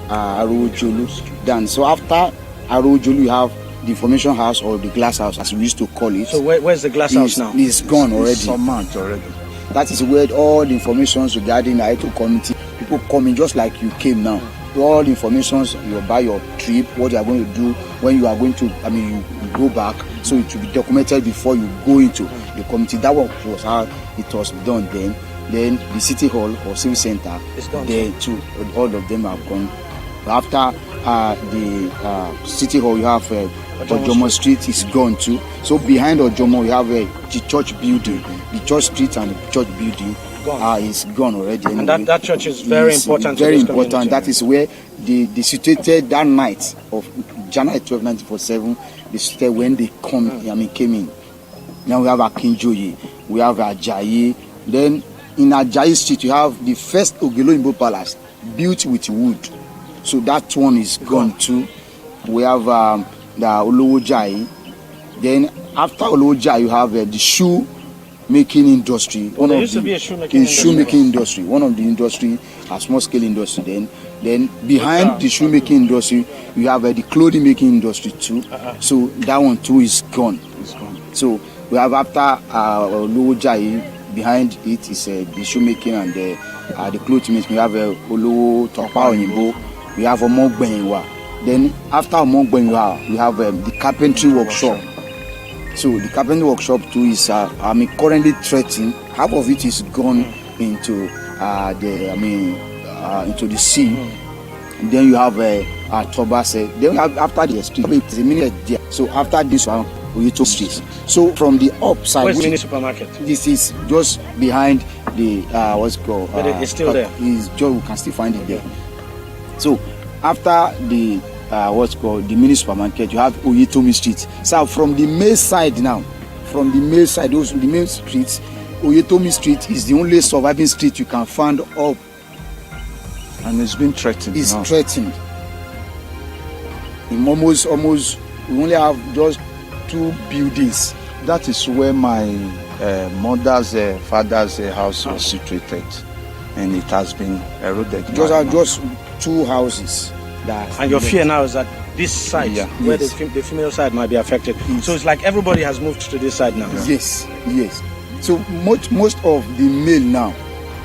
Arojolu. Then so after Arojolu we have the information house or the glass house as we used to call it. So where's the glass house now? It's gone already. Some months already. That is where all the information regarding the Ayeto community, people come in just like you came now. All the information you buy your trip, what you are going to do, when you are going to, you go back, so it will be documented before you go into the community. That was how it was done then. Then the city hall or civil center, then too, all of them are gone. After the city hall, you have Ojomo Street is gone too. So behind Ojomo, you have the church building, the church street and the church building. Is gone already. And that church is very important. Very important. That is where they situated that night of January 12, 1947. They situated when they came in. Now we have Akinjoye, we have Ajayi. Then in Ajayi Street, you have the first Ogeloyinbo Palace built with wood. So that one is gone too. We have the Olowojayi. Then after Olowojayi, you have the shoe making industry. There used to be a shoemaking industry. One of the industry, a small scale industry. Then behind the shoemaking industry, you have the clothing making industry too. So that one too is gone. So we have after Olowojayi, behind it is the shoemaking and the clothing making. We have Olowo Topa Oyinbo. We have Omogbenyiwa. Then after Omogbenyiwa, we have the carpentry workshop. So the carpentry workshop too is currently threatened. Half of it is gone into into the sea. And then you have Tobase. Then we have after the street, it's a minute there. So after this one, we to streets. So from the upside, where's the mini supermarket? This is just behind the what's it called? But it's still there. We can still find it there. So after the the mini supermarket, you have Oyetomi Street. So from the main side now, the main streets, Oyetomi Street is the only surviving street you can find up. And it's been threatened. It's threatened. In almost, we only have just 2 buildings. That is where my mother's father's house was situated, and it has been eroded. Just 2 houses. And your fear now is that this side, where the female side might be affected. So it's like everybody has moved to this side now. Yes. So most of the male now,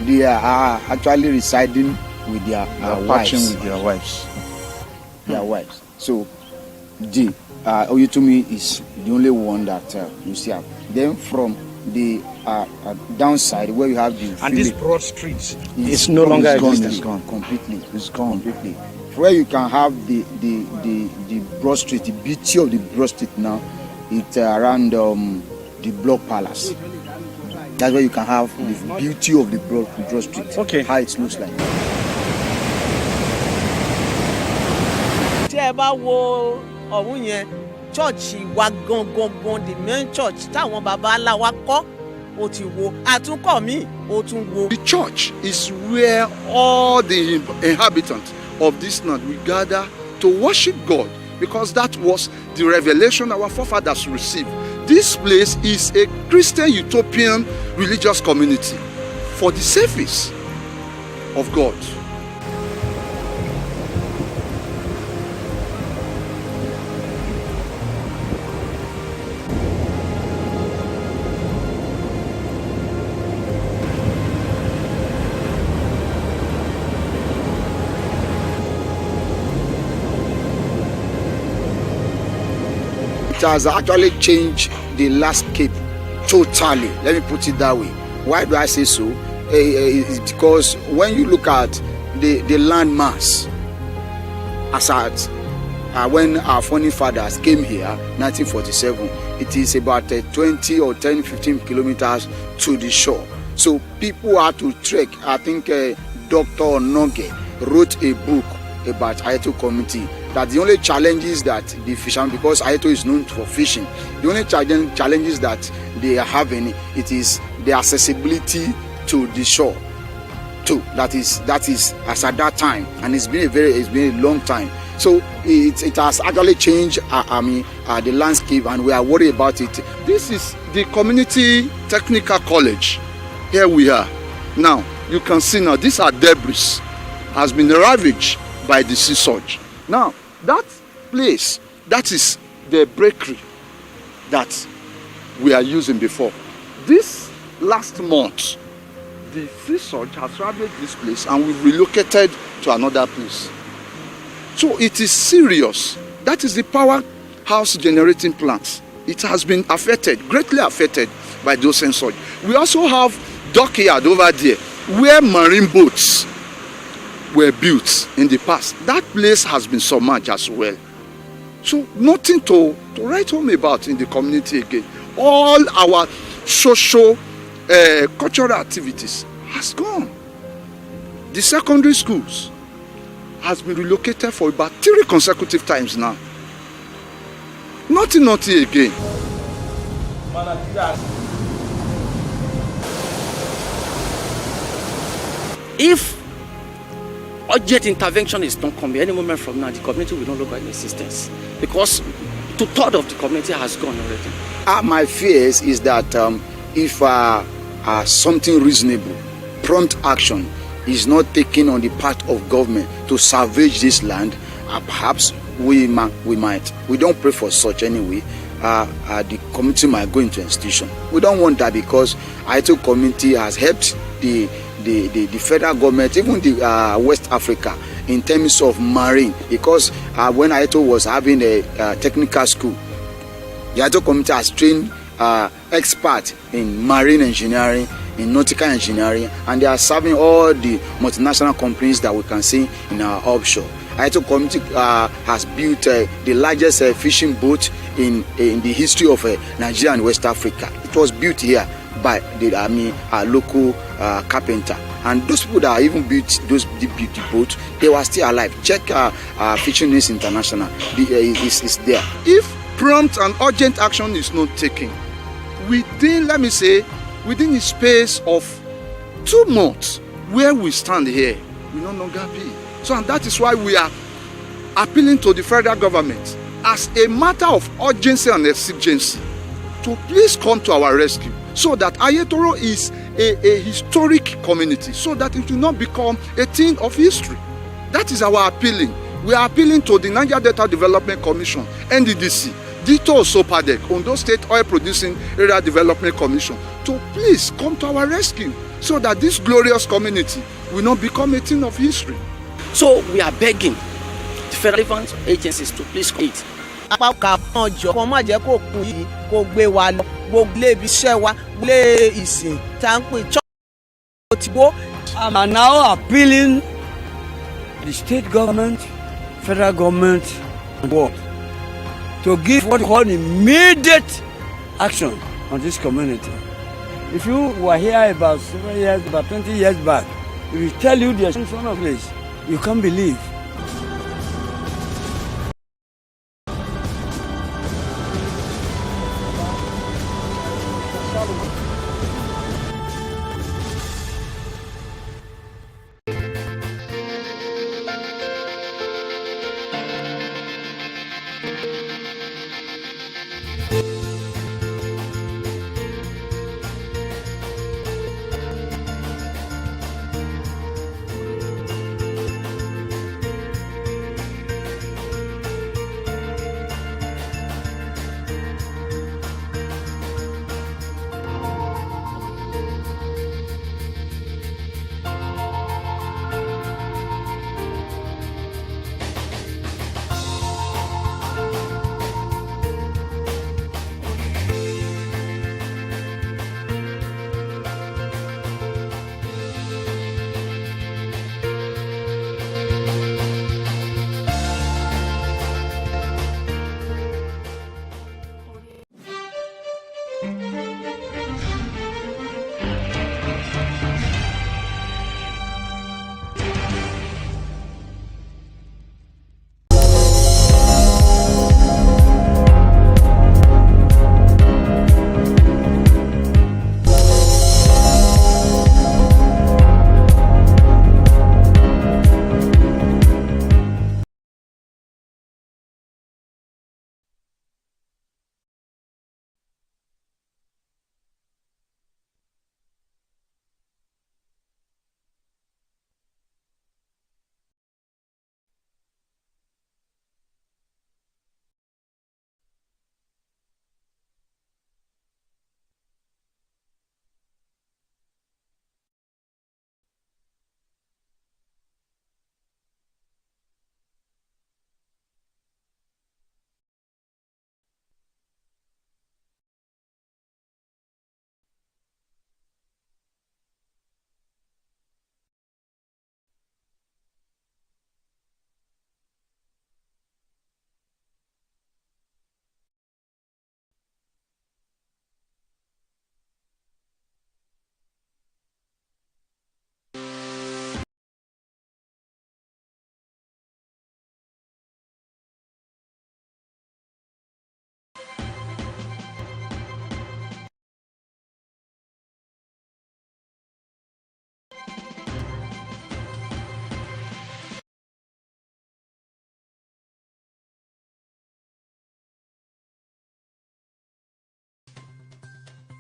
they are actually residing with their wives. With their wives. Their wives. So the Oyetomi is the only one that you see. Then from the downside where you have the and this broad street is no longer existing. It's gone completely. Where you can have the broad street, the beauty of the broad street now, it's around the Block Palace. That's where you can have the beauty of the broad street. Okay. How it looks like. tẹ́ ẹ bá wo ọ̀hún yẹn chọ́ọ̀chì wa gangan the main church táwọn baba ńlá wa kọ́ ó ti wo àtúnkọ́ mi ó tún wo. The church is where all the inhabitants of this land will gather to worship God, because that was the revelation our forefathers received. This place is a Christian utopian religious community for the service of God. It has actually changed the landscape totally. Let me put it that way. Why do I say so? It's because when you look at the land mass, as at when our founding fathers came here, 1947, it is about 20 or 10, 15 kilometers to the shore. So people had to trek. I think Dr. Noge wrote a book about Ayeto community, that the only challenges that the fishermen, because Ayeto is known for fishing, the only challenges that they are having, it is the accessibility to the shore too. That is as at that time, and it's been a long time. So it has actually changed the landscape, and we are worried about it. This is the community technical college. Here we are. Now you can see now these are debris, has been ravaged by the sea surge. Now that place, that is the bakery that we are using before. This last month, the sea surge has ravaged this place, and we've relocated to another place. So it is serious. That is the powerhouse generating plants. It has been affected, greatly affected by those sea surge. We also have dockyard over there where marine boats were built in the past. That place has been submerged as well. So nothing to write home about in the community again. All our social, cultural activities has gone. The secondary schools has been relocated for about 3 consecutive times now. Nothing again. If urgent intervention is not coming any moment from now, the community will no longer in existence, because 2/3 of the community has gone already. My fears is that if something reasonable, prompt action is not taken on the part of government to salvage this land, perhaps we might. We don't pray for such anyway. The community might go into institution. We don't want that, because Ayeto community has helped the federal government, even the West Africa, in terms of marine, because when Ayeto was having a technical school, the Ayeto community has trained experts in marine engineering, in nautical engineering, and they are serving all the multinational companies that we can see in our offshore. Ayeto community has built the largest fishing boat in the history of Nigeria and West Africa. It was built here by the local carpenter, and those people that even built the boat, they were still alive. Check Fishing News International, is there. If prompt and urgent action is not taken within, let me say, within the space of 2 months, where we stand here will no longer be. So, and that is why we are appealing to the federal government as a matter of urgency and exigency to please come to our rescue, so that Ayetoro is a historic community, so that it will not become a thing of history. That is our appealing. We are appealing to the Niger Delta Development Commission, NDDC, Dito Sopadek, Ondo State Oil Producing Area Development Commission, to please come to our rescue, so that this glorious community will not become a thing of history. So we are begging the federal agencies to please come. Apáka ọjọ́ kan má jẹ́ kó kún yìí kó gbé wa lọ gbogbo ilé ibi iṣẹ́ wa ilé ìsìn tá ń pè church ti bó. I'm now appealing the state government, federal government, and what to give what we call immediate action on this community. If you were here about 7 years, about 20 years back, we will tell you the extension of this. You can't believe.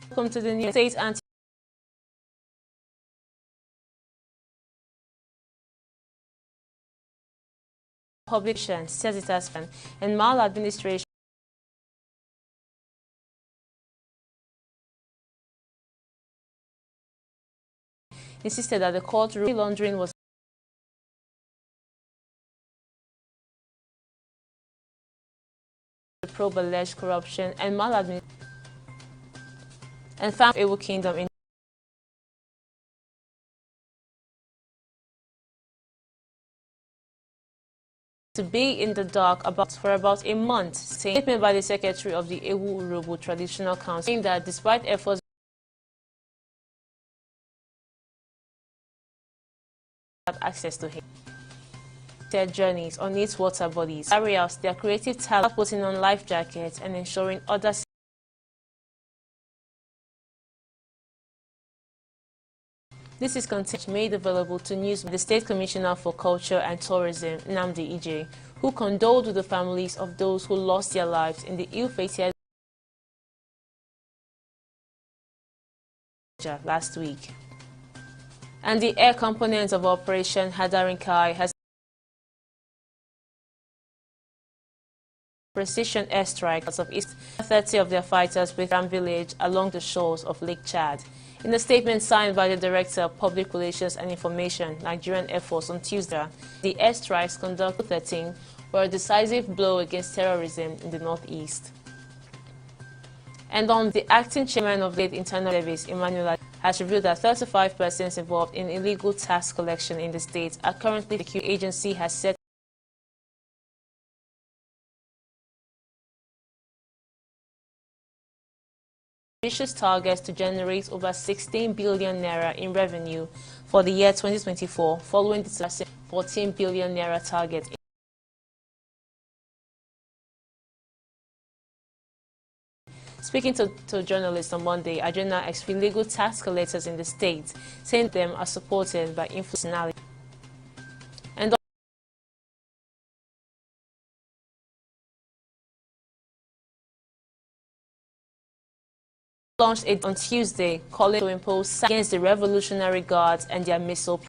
Welcome to the new state anti publication says it has been and maladministration insisted that the court ruled laundering was to probe alleged corruption and maladministration and found Ewu Kingdom in to be in the dark for about a month, saying statement by the secretary of the Ewu Urhobo Traditional Council, saying that despite efforts have access to him, their journeys on its water bodies, carry out their creative talent, putting on life jackets and ensuring others. This is content made available to news by the State Commissioner for Culture and Tourism, Nnamdi Ije, who condoled with the families of those who lost their lives in the ill-fated last week. And the air component of Operation Hadarin Kai has precision airstrikes of East 30 of their fighters with Ram village along the shores of Lake Chad. In a statement signed by the Director of Public Relations and Information, Nigerian Air Force, on Tuesday, the airstrikes conducted 13 were a decisive blow against terrorism in the northeast. And on the acting chairman of the Internal Service, Emmanuel, has revealed that 35 persons involved in illegal tax collection in the state are currently the agency has set ambitious targets to generate over 16 billion naira in revenue for the year 2024, following the 14 billion naira target. Speaking to journalists on Monday, Ajena explained illegal tax collectors in the state, saying them are supported by influential and launched it on Tuesday, calling to impose sanctions against the Revolutionary Guards and their missile.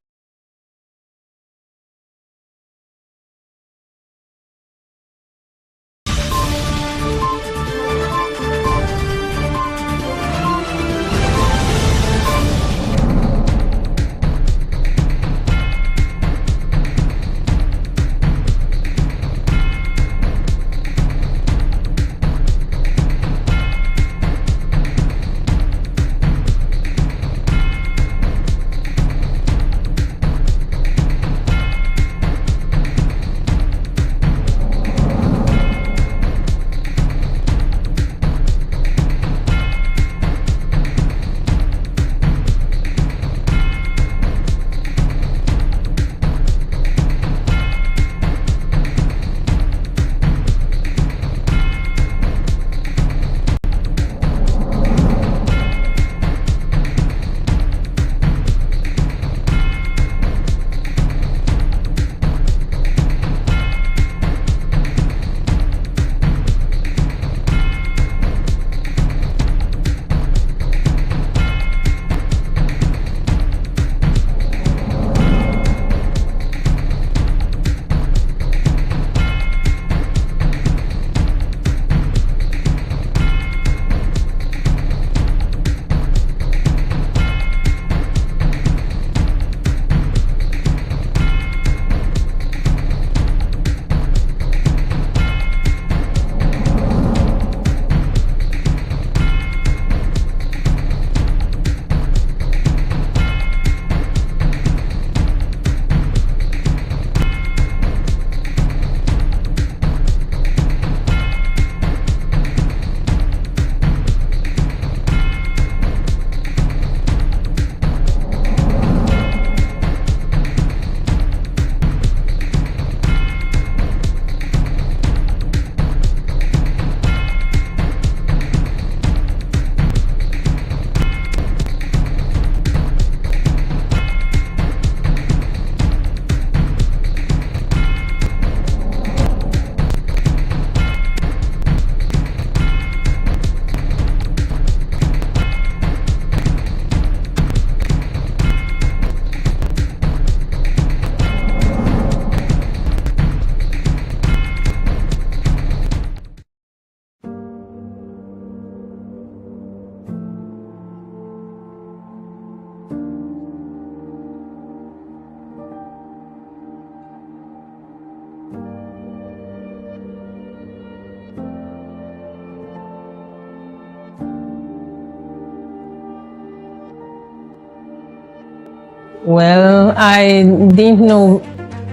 Well, I didn't know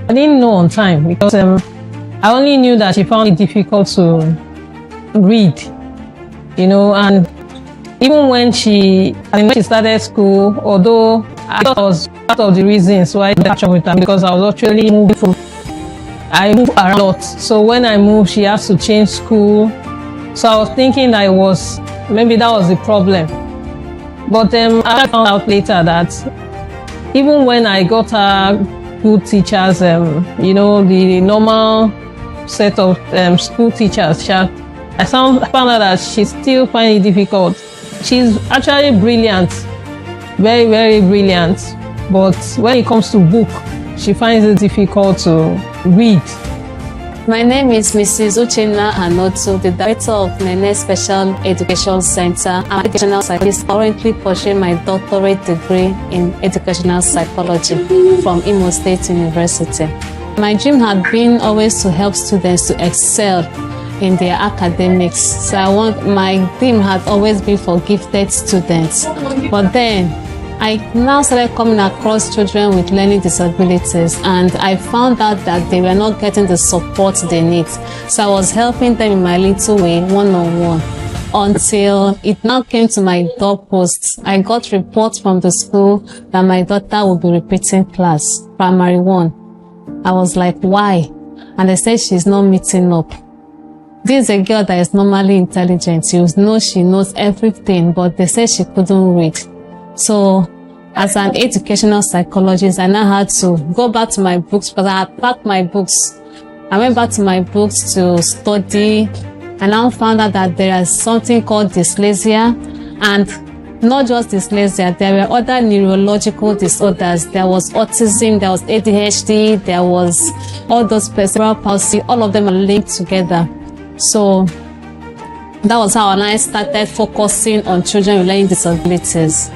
on time because I only knew that she found it difficult to read, and even when she started school, although I thought it was part of the reasons why I didn't catch up with her because I was actually I moved around a lot. So when I moved, she has to change school. So I was thinking that maybe that was the problem. But I found out later that even when I got her good teachers, the normal set of school teachers, I found out that she still finds it difficult. She's actually brilliant, very, very brilliant. But when it comes to book, she finds it difficult to read. My name is Mrs. Uchenna Anoto, the director of Nene Special Education Center. I'm an educational psychologist, currently pursuing my doctorate degree in educational psychology from Imo State University. My dream had been always to help students to excel in their academics. So my dream had always been for gifted students. But then I now started coming across children with learning disabilities, and I found out that they were not getting the support they need. So I was helping them in my little way, one-on-one, until it now came to my doorpost. I got reports from the school that my daughter would be repeating class, primary 1. I was like, why? And they said she's not meeting up. This is a girl that is normally intelligent. You know she knows everything, but they said she couldn't read. So, as an educational psychologist, I now had to go back to my books because I had packed my books. I went back to my books to study, and I found out that there is something called dyslexia, and not just dyslexia, there were other neurological disorders. There was autism, there was ADHD, there was all those cerebral palsy, all of them are linked together. So, that was how I started focusing on children with learning disabilities.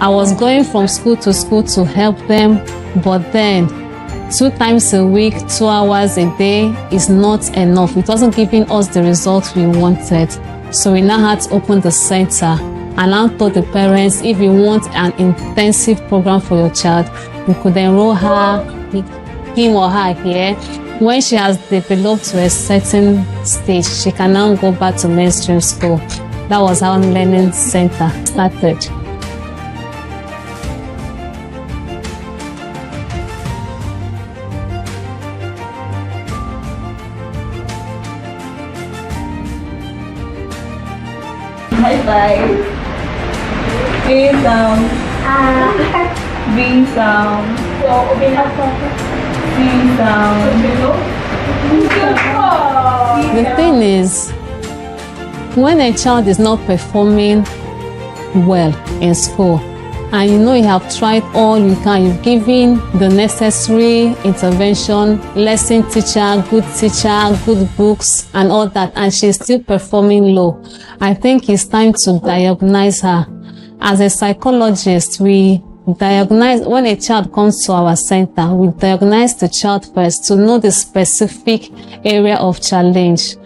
I was going from school to help them, but then 2 times a week, 2 hours a day is not enough. It wasn't giving us the results we wanted. So we now had to open the center, and I told the parents, if you want an intensive program for your child, you could enroll him or her here. When she has developed to a certain stage, she can now go back to mainstream school. That was how Learning Center started. High five. A sound. B sound. C sound. The thing is, when a child is not performing well in school, and you know you have tried all you can, you've given the necessary intervention, lesson teacher, good books, and all that, and she's still performing low, I think it's time to diagnose her. As a psychologist, we diagnose, when a child comes to our center, we diagnose the child first to know the specific area of challenge.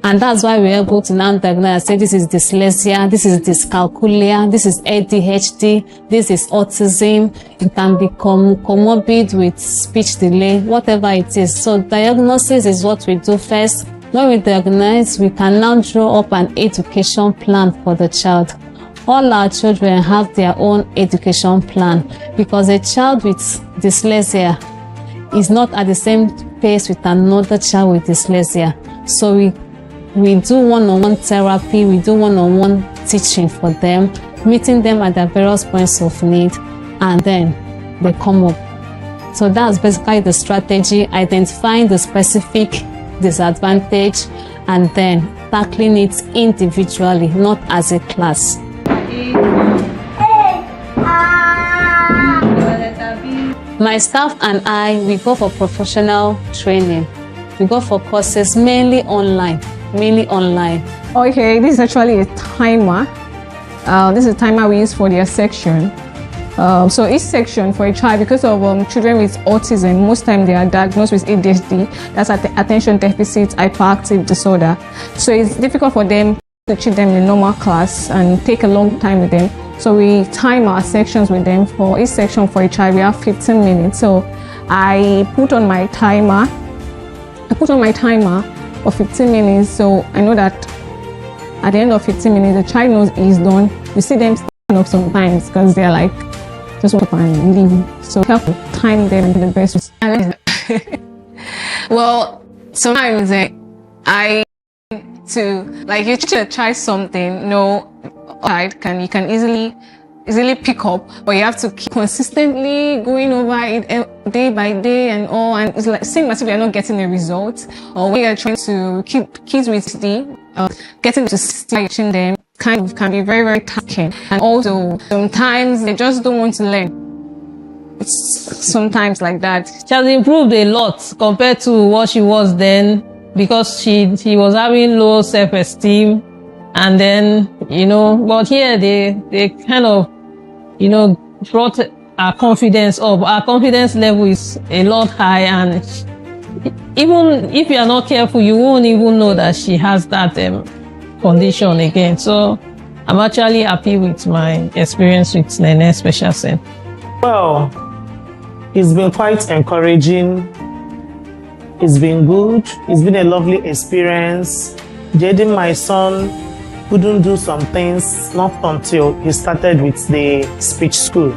And that's why we're able to now diagnose and say this is dyslexia, this is dyscalculia, this is ADHD, this is autism, it can become comorbid with speech delay, whatever it is. So diagnosis is what we do first. When we diagnose, we can now draw up an education plan for the child. All our children have their own education plan because a child with dyslexia is not at the same pace with another child with dyslexia. So we do one-on-one therapy, we do one-on-one teaching for them, meeting them at their various points of need, and then they come up. So that's basically the strategy, identifying the specific disadvantage and then tackling it individually, not as a class. My staff and I, we go for professional training. We go for courses mainly online. Okay, this is actually a timer. This is a timer we use for their section. So each section for a child, because of children with autism, most time they are diagnosed with ADHD, that's attention deficit hyperactive disorder. So it's difficult for them to teach them in normal class and take a long time with them. So we time our sections with them. For each section for a child, we have 15 minutes. So I put on my timer. For 15 minutes. So I know that at the end of 15 minutes, the child knows he's done. You see them stand up sometimes because they're like, just want and leave. So help time them in the best way. Well, sometimes I to like you try something, you can easily pick up, but you have to keep consistently going over it day by day and all, and it's like same as if you're not getting a result, or when you're trying to keep kids with getting to teaching them kind of can be very, very taxing. And also sometimes they just don't want to learn. It's sometimes like that. She has improved a lot compared to what she was then, because she was having low self-esteem, and then but here they kind of brought our confidence up. Our confidence level is a lot high, and even if you are not careful, you won't even know that she has that condition again. So I'm actually happy with my experience with Nene Special Center. Well, it's been quite encouraging. It's been good. It's been a lovely experience. Jaden, my son, couldn't do some things not until he started with the speech school.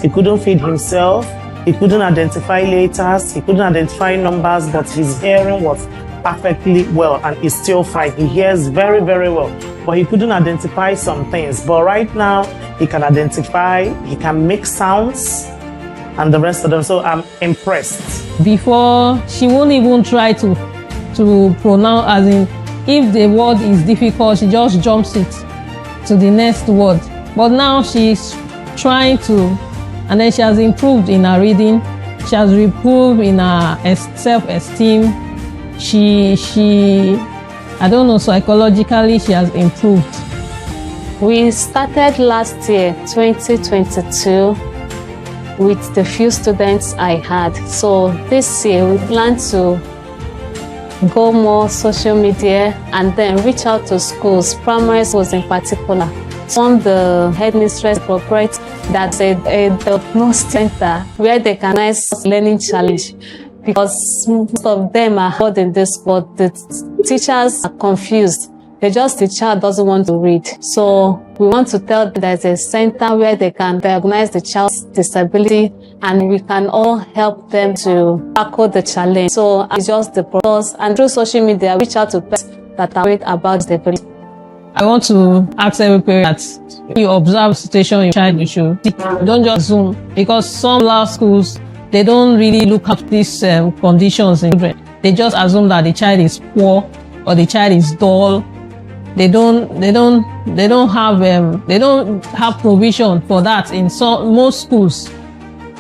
He couldn't feed himself. He couldn't identify letters. He couldn't identify numbers, but his hearing was perfectly well, and he's still fine. He hears very, very well, but he couldn't identify some things. But right now, he can identify, he can make sounds, and the rest of them. So I'm impressed. Before, she won't even try to pronounce, as in, if the word is difficult, she just jumps it to the next word. But now she's trying to, and then she has improved in her reading. She has improved in her self-esteem. I don't know, psychologically, she has improved. We started last year, 2022, with the few students I had. So this year, we plan to go more social media and then reach out to schools, primary schools in particular. On the headmistress corporate, that's a diagnostic center where they can organize learning challenge, because most of them are hard in this school. The teachers are confused. The child doesn't want to read. So we want to tell them there's a center where they can diagnose the child's disability, and we can all help them to tackle the challenge. So it's just the process, and through social media, reach out to parents that are worried about disability. I want to ask every parent that when you observe the situation in your child, you should don't just assume, because some lab schools, they don't really look at these conditions in children. They just assume that the child is poor or the child is dull. They don't have provision for that in most schools.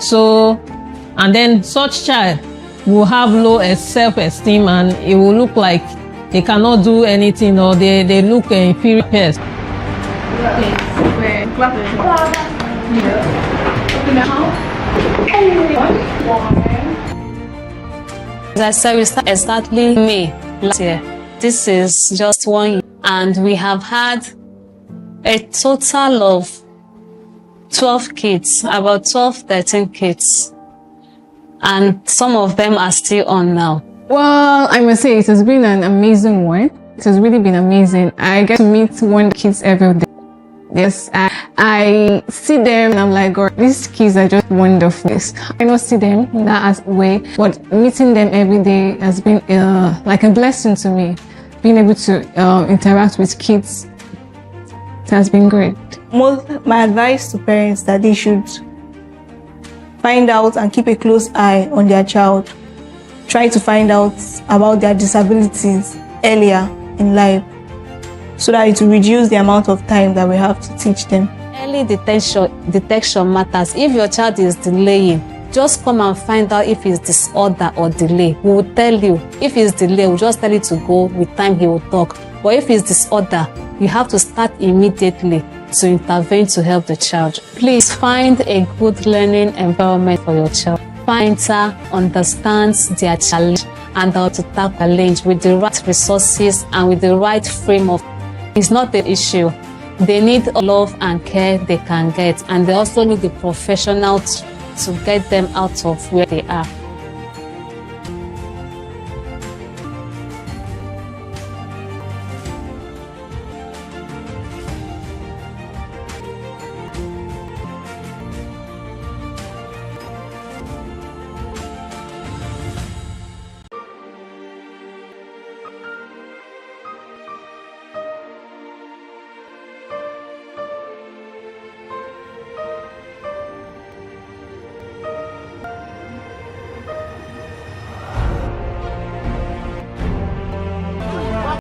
So, and then such child will have low self-esteem, and it will look like they cannot do anything, or they look inferior peers. As I said, we started exactly May last year. This is just 1 year, and we have had a total of 12 kids, about 12, 13 kids, and some of them are still on now. Well, I must say it has been an amazing one. It has really been amazing. I get to meet one kids every day. Yes, I see them and I'm like, God, these kids are just wonderful. I don't see them in that way, but meeting them every day has been like a blessing to me. Being able to interact with kids, it has been great. My advice to parents that they should find out and keep a close eye on their child. Try to find out about their disabilities earlier in life, so that it will reduce the amount of time that we have to teach them. Early detection matters. If your child is delaying, just come and find out if it's disorder or delay. We will tell you. If it's delay, we'll just tell you to go. With time, he will talk. But if it's disorder, you have to start immediately to intervene to help the child. Please find a good learning environment for your child. Parental understands their challenge and how to tackle challenge with the right resources and with the right frame of It's not the issue. They need love and care they can get, and they also need the professionals to get them out of where they are.